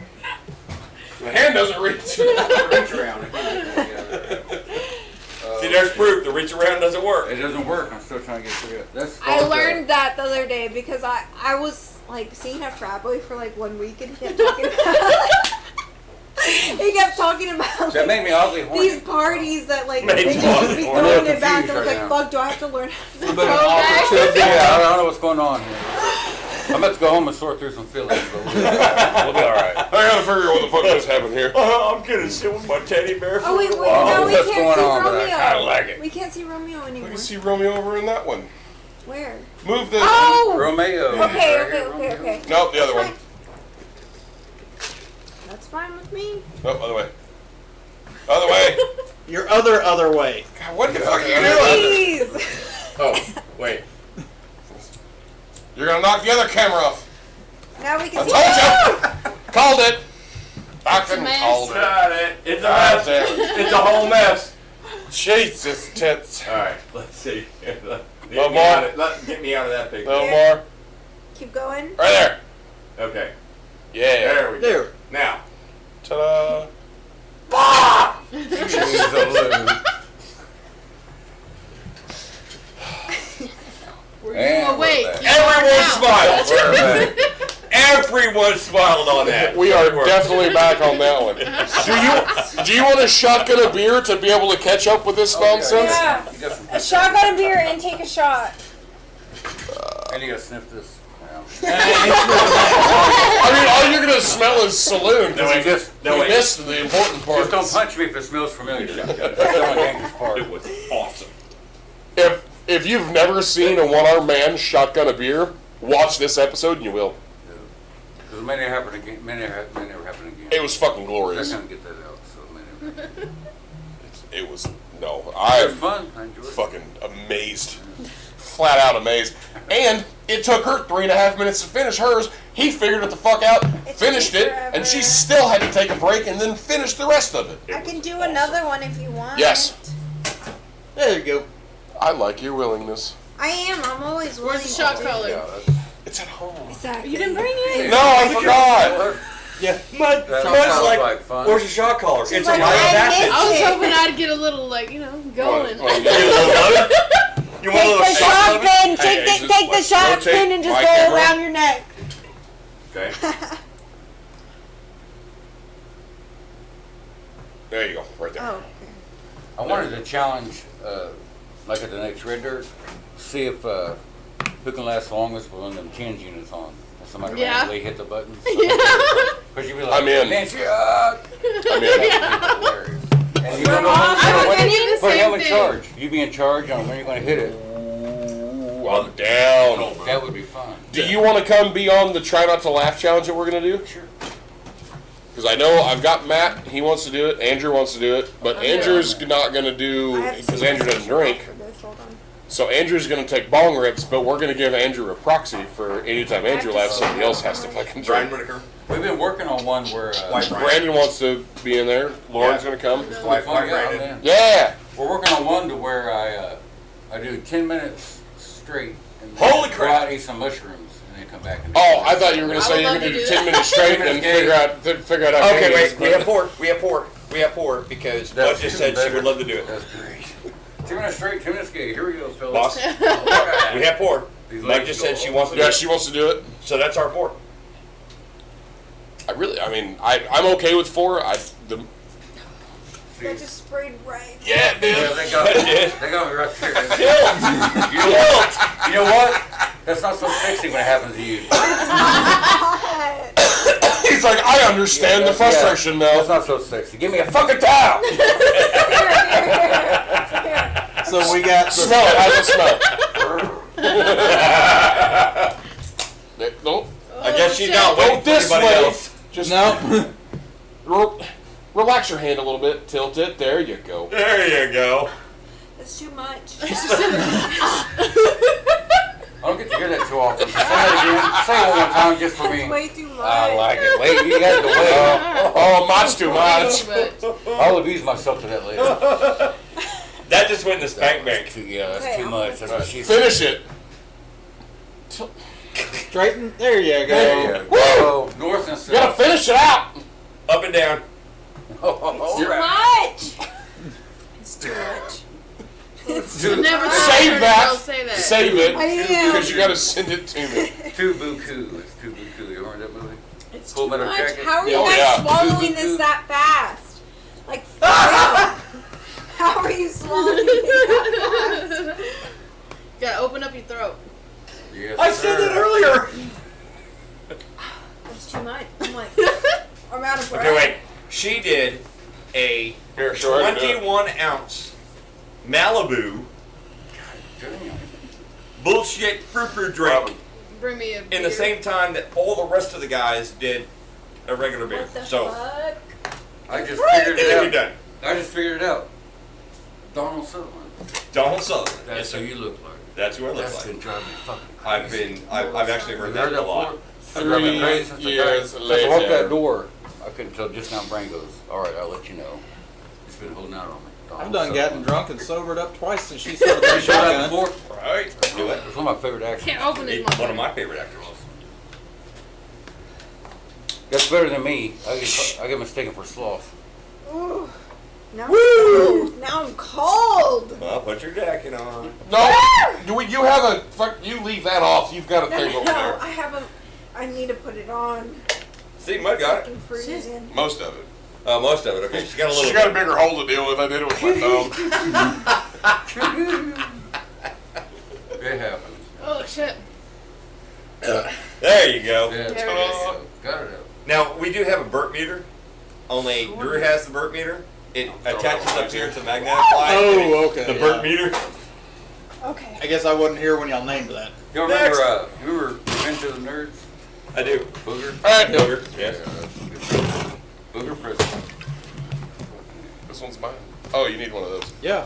The hand doesn't reach. Reach around. See, there's proof. The reach reach around doesn't work. It doesn't work. I'm still trying to get through it. That's I learned that the other day because I was like seeing a frat boy for like 1 week and he kept talking about he kept talking about That made me oddly horny. these parties that like Made they you just oddly be horny. throwing I'm it back. I confused was like, right fuck, do I have to learn how to bit of throw back? awkward Yeah, I don't know what's going on here. I'm about to go home and sort through some feelings, but we'll be alright. I gotta figure out what the fuck just happened here. I'm gonna sit with my teddy bear for Oh wait, a wait, while. no, we what's can't going see on, but I Romeo. kinda like it. We can't see Romeo We anymore. can see Romeo over in that one. Where? Move the. Oh! Romeo. Okay, Right here, okay. Romeo. Nope, the other That's one. That's fine with me. Nope, other way. Other way. Your other way. God, what the fuck are you doing? Please. Oh, wait. You're gonna knock the other camera off. Now we can I see. told you. Called it. Fucking mess. called it. Got it. It's a God mess. damn it. It's a whole mess. Jesus tits. All right, let's see. Get No me more. out of- get me out of that picture. No more. Keep going. Right there. Okay, Yeah. there we go. There. Now, Ta-da. She's a loser. Were you And awake? we're back. You are everyone now. smiled. We're back. Everyone smiled on that. We are definitely back on that one. Do you want a shotgun of beer to be able to catch up with this nonsense? Yeah. You got some- A shotgun of beer and take a shot. And you gotta sniff this. I mean, all you're gonna smell is saloon. No, wait, just- You missed the important Just don't parts. punch me if it smells familiar. That's the only dangerous part. It was awesome. If you've never seen a one-armed man shotgun a beer, watch this episode and you will. Because it may never happen again. May never happen again. It was fucking I glorious. couldn't get that out, so it may never happen. It was no. It was I'm fun. I enjoyed it. fucking amazed, flat out amazed. And it took her 3.5 minutes to finish hers. He figured it the fuck out, It finished took me it, and she forever. still had to take a break and then finish the rest of it. I can do another one if you want. Yes. There you go. I like your willingness. I am. I'm always willing. Where's the shot to do collar? Yeah, that's, It's at home. Exactly. You didn't bring it? No, I forgot. Yeah. Mud, that Mud's sounds like, like fun. where's the shot collar? She's It's like, a light I jacket. missed I was it. hoping I'd get a little, like, you know, going. Well, You want a little butter? You want a Take little the shot shot of it? pin. Hey, Take just, the like, shot rotate pin and just my go camera. around your neck. Okay. There you go, right there. Oh. Okay. I wanted to challenge, like at the next Red Dirt, see if who can last longest with one of them 10 units on. And somebody Yeah. randomly hit the buttons. Yeah. Because you'd be like, I'm in. Nancy, I mean, hilarious. And you We're don't know all- who's I gonna was win it. thinking the Put him same in thing. charge. You be in charge on when you're going to hit it. ooh, I'm down. That would be fun. Do you want to come be on the Try Not to Laugh challenge that we're going to do? Sure. Because I know I've got Matt, he wants to do it, Andrew wants to do it, but Andrew's not going to do, I have to because see Andrew my doesn't drink. for this. Hold on. So Andrew's going to take bong rips, but we're going to give Andrew a proxy for anytime Andrew laughs, somebody else has to fucking Brian drink. Whitaker. We've been working on one where White Brandon wants to be in there. Lauren's Yeah. going to come. it's White fun, yeah, Brandon. man. Yeah! We're working on one to where I do 10 minutes straight. And Holy go crap. out, eat some mushrooms, and then come back and Oh, I thought you were going to I say would you're love going to to do do 10 that. minutes straight 10 and minutes figure out how Okay, Katie is, wait. We but- have four. We have four because Bud That's just even said she better. would love to do it. That's great. 10 minutes straight, 10 minutes gay. Here we go, fellas. Boss, Alright. we have four. These Mike legs just go said she all wants to do Yeah, it. she wants to do it. So that's our four. I'm okay with 4. That just sprayed right. Yeah, dude. Yeah, they got me right there. You know what? That's not so sexy when it happens to you. He's like, I understand the frustration That's now. not so sexy. Give me a fucking towel. So we got the Smell it. How's it smell? Don't, I guess she's shit. not waiting for this anybody way. else. just no. relax your hand a little bit. Tilt it. There you go. There you go. That's too much. I don't get to hear that too often. Say that again. Say it one more time just for me. Way too much. I like it. Wait, you got to wait. Oh, much too much. I'll abuse myself to that later. That just went in the spank bank. Yeah, that's Okay, too I'm much. That's what she said. Finish it. Straighten. There you go. There you go. North and You gotta south. finish it out. Up and down. Oh, Too right. much. It's too much. Never Save thought that. I'll say that. Save it I am. because you got to send it to me. Too Buku. It's Too Buku. You remember that movie? It's Full too Metal much. Jacket. How are you Oh, guys yeah. swallowing this that fast? Like, for real. How are you swallowing it that fast? Gotta open up your throat. Yes, I said that sir. earlier. That's too much. I'm like, I'm out of breath. Okay, wait. She did a Here, show her how to do it. 21-ounce Malibu Damn. bullshit frou-frou drink Robin. Bring me a beer. in the same time that all the rest of the guys did a regular beer. What the So, fuck? I just Crazy. figured you're it done. out. I just figured it out. Donald Sutherland. Donald Sutherland. That's Yes, who sir. you look like. That's who I look That's like. been driving me fucking I've crazy. I've actually heard You that a lot. I drive me 3 crazy since I years got- since I walked later. that door. I couldn't tell just now. Brain goes, all right, I'll let you know. It's been holding out on me. I've Donald done gotten Sutherland. drunk and sobered up twice since she started You that showed that shotgun. before? Right. Do it. It's one of my favorite actors. Can't open his He's mouth. one of my favorite actors. That's better than me. I get mistaken for sloth. Ooh. Now, Woo! Now I'm cold. Well, put your jacket on. No, you have a fuck. You leave that off. You've got a No, thing no, over there. I haven't. I need to put it on. See, Mud got it. Fucking freezing. Most of it. Most of it. Okay, she's got a little. She got a bigger hole to deal with. I did it with my thumb. It happens. Oh shit. There you go. Yeah, There it there is. you go. Got it out. Now we do have a burp meter. Only Drew has the burp meter. It attaches up here to the magnetic line. Oh, okay. The yeah. burp meter. Okay. I guess I wasn't here when y'all named that. You remember, you were Revenge of the Nerds? I do. Booger? All right, Booger. Yes. Booger President. This one's mine. Oh, you need one of those. Yeah.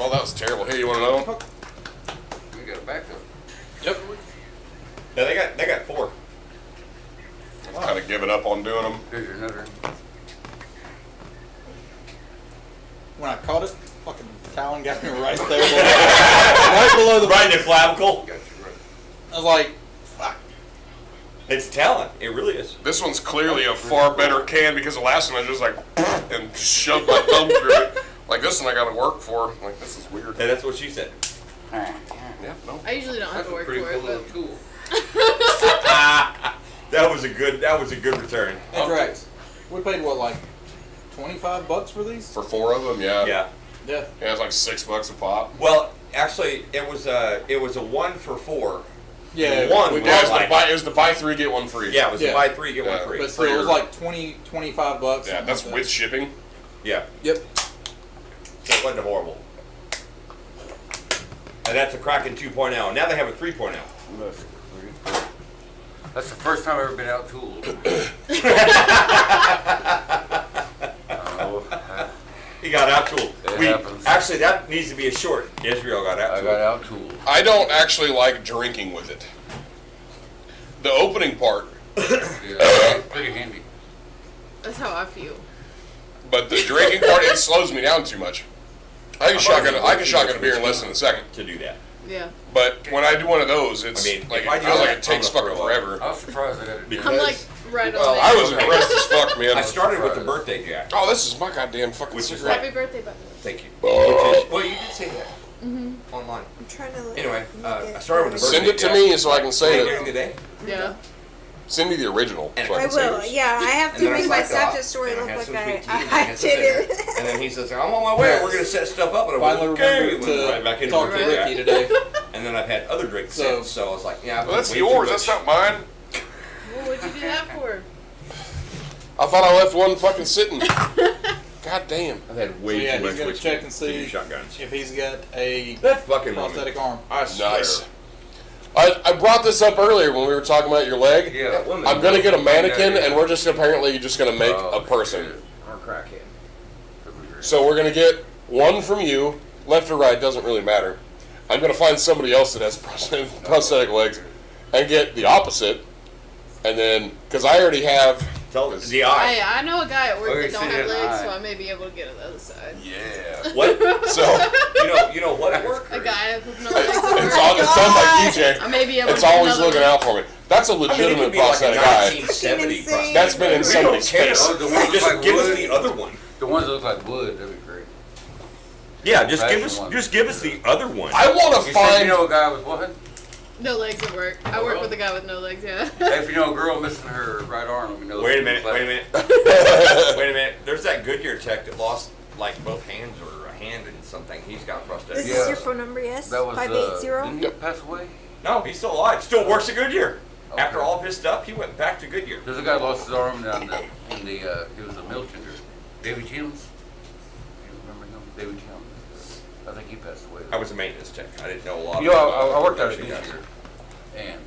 Oh, that was terrible. Here, you want another one? We got a backup. Yep. No, they got 4. I've kind of given up on doing them. Here's your nutter. When I caught it, fucking Talon got me right there. Right below the. Right in the clavicle. Got you right. I was like, fuck. It's talent. It really is. This one's clearly a far better can because the last one I just like and just shoved my thumb through it. Like this one I got to work for. Like this is weird. And that's what she said. Yeah, no. I usually don't have That's to a work pretty for cool it, little but tool. That was a good return. Hey, Drax, we paid what, like $25 for these? For 4 of them, yeah. Yeah. Yeah. Yeah, it's like $6 a pop. Well, actually, it was a 1 for 4. Yeah. One we was Yeah, did, like- it was the buy 3 get 1 free. Yeah, it was Yeah. a buy 3 get Yeah, 1 free. but still, it was like $25. Yeah, something that's like with shipping. Yeah, Yep. so it wasn't horrible. And that's a Kraken 2.0. Now they have a 3.0. That's pretty cool. That's the first time I've ever been out tooled. He got out tooled. It happens. Actually, that needs to be a short. Israel got out I tooled. got out tooled. I don't actually like drinking with it. The opening part, Yeah, pretty handy. that's how I feel. but the drinking part, it slows me down too much. I can shotgun a beer in less than a second. To do that. Yeah. But when I do one of those, it's I mean, like if I it do feels like that, it takes I'm gonna fucking throw up. forever. I was surprised I got it. Because- I'm like right Well, on I it. was impressed as fuck, man. I started with the birthday jack. Oh, this is my goddamn fucking Which is cigarette. Happy birthday, by the way. Thank you. Oh. Well, you did say that online. I'm trying to look. Anyway, make I it started with the Send birthday it to me so I can say during it. the day. Yeah. Send me the original. And So I I can say will. this. Yeah, I have And to then I make my slacked off, Snapchat story and I look had like some sweet tea, and I had some did dinner. it. And then he says, I'm on my way. We're going to set stuff up. And I Finally went, okay. remembered Went right back to into talk to birthday Ricky jack. today. And then I've had other drinks So- since. So I was like, yeah. Well, that's way too yours. much. That's not mine. Well, what'd you do that for? I thought I left one fucking sitting. God damn. I've had So way yeah, too he's much gonna whiskey check and to see do shotguns. if he's got a That fucking woman. prosthetic arm. I swear. Nice. I brought this up earlier when we were talking about your leg. Yeah. That woman I'm gonna get a mannequin, Yeah. and we're just apparently just gonna make Oh, a person. shit. Or crackhead. So we're gonna get one from you, left or right, doesn't really matter. I'm gonna find somebody else that has prosthetic legs, and get the opposite, and then because I already have. Tell the eye. Hey, I know a guy at work Oh, that you don't see have that legs, eye. so I may be able to get on the other side. Yeah. What? So You know what at work? A guy with no legs at it's work. all. It sounds like DJ. I may be able It's to get always another looking one. out for me. That's a I mean, it legitimate could be like a prosthetic eye. 1970 Insane. prosthetic. That's been in We don't somebody's care. face. Oh, the ones Just like give us wood. the other one. The ones that look like wood, that'd be great. Yeah, Fashion one. just give us the other one. I want to You said you find. know a guy with what? No legs at work. I work with a guy with no legs. Yeah. If you know a girl missing her right arm, let me know. Wait a minute. Wait a minute. There's that Goodyear tech that lost like both hands or a hand and something. He's got prosthetic. This Yeah. is your phone number, yes? That was 580. Didn't he pass away? No, he's still alive. Still works at Goodyear. Okay. After all of his stuff, he went back to Goodyear. There's a guy lost his arm down in the he was a mill tender. David Jones. You remember him? David Jones. I think he passed away. I was a maintenance tech. I didn't know a lot. You know, about I worked out at production guys. Goodyear, and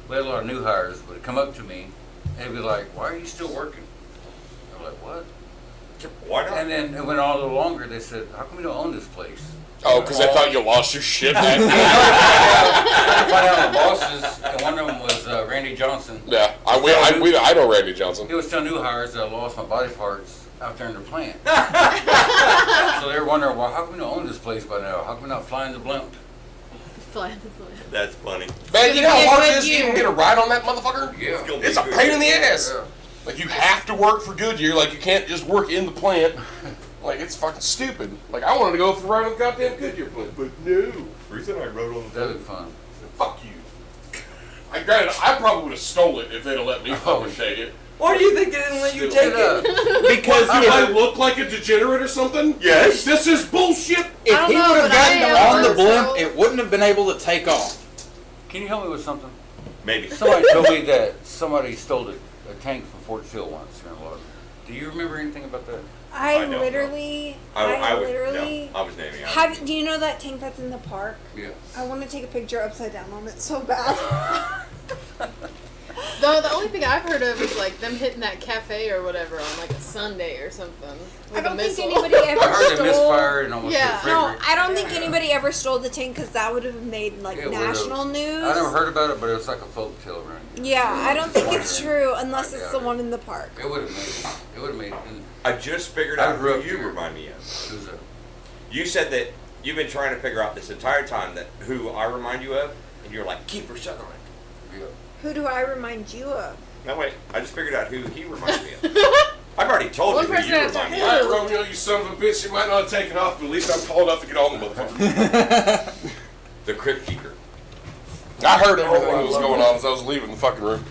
we had a lot of new hires would come up to me and be like, "Why are you still working?" I'm like, "What?" Why not? And then it went on a little longer. They said, "How come you don't own this place?" Oh, because I thought you lost your shit. Man. I find out the bosses, and one of them was Randy Johnson. Yeah, I know Randy Johnson. He was telling new hires that I lost my body parts out there in the plant. So they were wondering, well, how come we don't own this place by now? How come we not flying the blimp? Flying the plane. That's funny. Man, you know how hard it is to even get a ride on that motherfucker? Yeah. gonna be It's a good. pain in the ass. Yeah. Like, you have to work for Goodyear. Like, you can't just work in the plant. Like, it's fucking stupid. Like, I wanted to go for the ride on the goddamn Goodyear plant, but no. Ruth and I rode on the That'd be fun. Fuck you. Granted, I probably would have stole it if they'd have let me fucking take it. Why do you think they didn't let you take it? Because do I look like a degenerate or something? Yes. This is bullshit. If I don't he know, would have but I gotten am on the blimp, also- it wouldn't have been able to take off. Can you help me with something? Maybe. Somebody told me that somebody stole a tank from Fort Sill once here in Lawton. Do you remember anything about that? I I don't know. literally, I would. literally. No, I was naming. Do you know that tank that's in the park? Yeah. I want to take a picture upside down on it so bad. The only thing I've heard of is like them hitting that cafe or whatever on like a Sunday or something. I With don't a think missile. anybody I ever heard they stole. misfired and almost Yeah. hit No, Frederick. I don't think anybody ever stole the tank because that would have made like It would've. national news. I never heard about it, but it was like a folk tale around here. Yeah, I don't think it's Wondering. true unless I it's doubt the it. one in the park. It would have made it. It would have made it. I just figured I out grew who up you here. remind me of. Who's that? You said that you've been trying to figure out this entire time that who I remind you of, and you're like Kiefer Sutherland. Yeah. Who do I remind you of? No wait, I just figured out who he reminds me of. I've already told One you who person you at a remind me time. of. All right, Romeo, you son of a bitch. You might not have taken off, but at least I'm tall enough to get on the motherfucker. The Crypt Keeper. I heard everything that was going on as I was leaving the fucking room.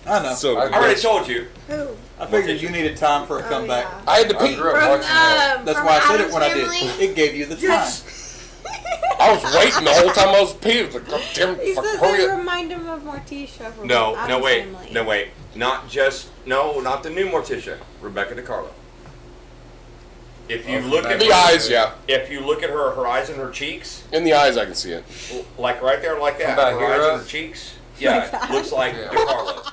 I know. So I already told you. Who? I figured you needed time for a Oh, comeback. yeah. I had to I pee. grew up From, watching that. That's from why I said Addams it when I Family? did. It gave you the time. I was waiting the whole time I was peeing. It's like, God damn it, He fucking says hurry they up. remind him of Morticia from No, Addams wait, Family. no wait, not the new Morticia, Rebecca DiCarlo. If you Oh, look at The her, eyes, yeah. if you look at her eyes and her cheeks, In the eyes, I can see it. like right there, like that, About her here eyes up? and her cheeks, yeah, that? looks like Yeah. DiCarlo.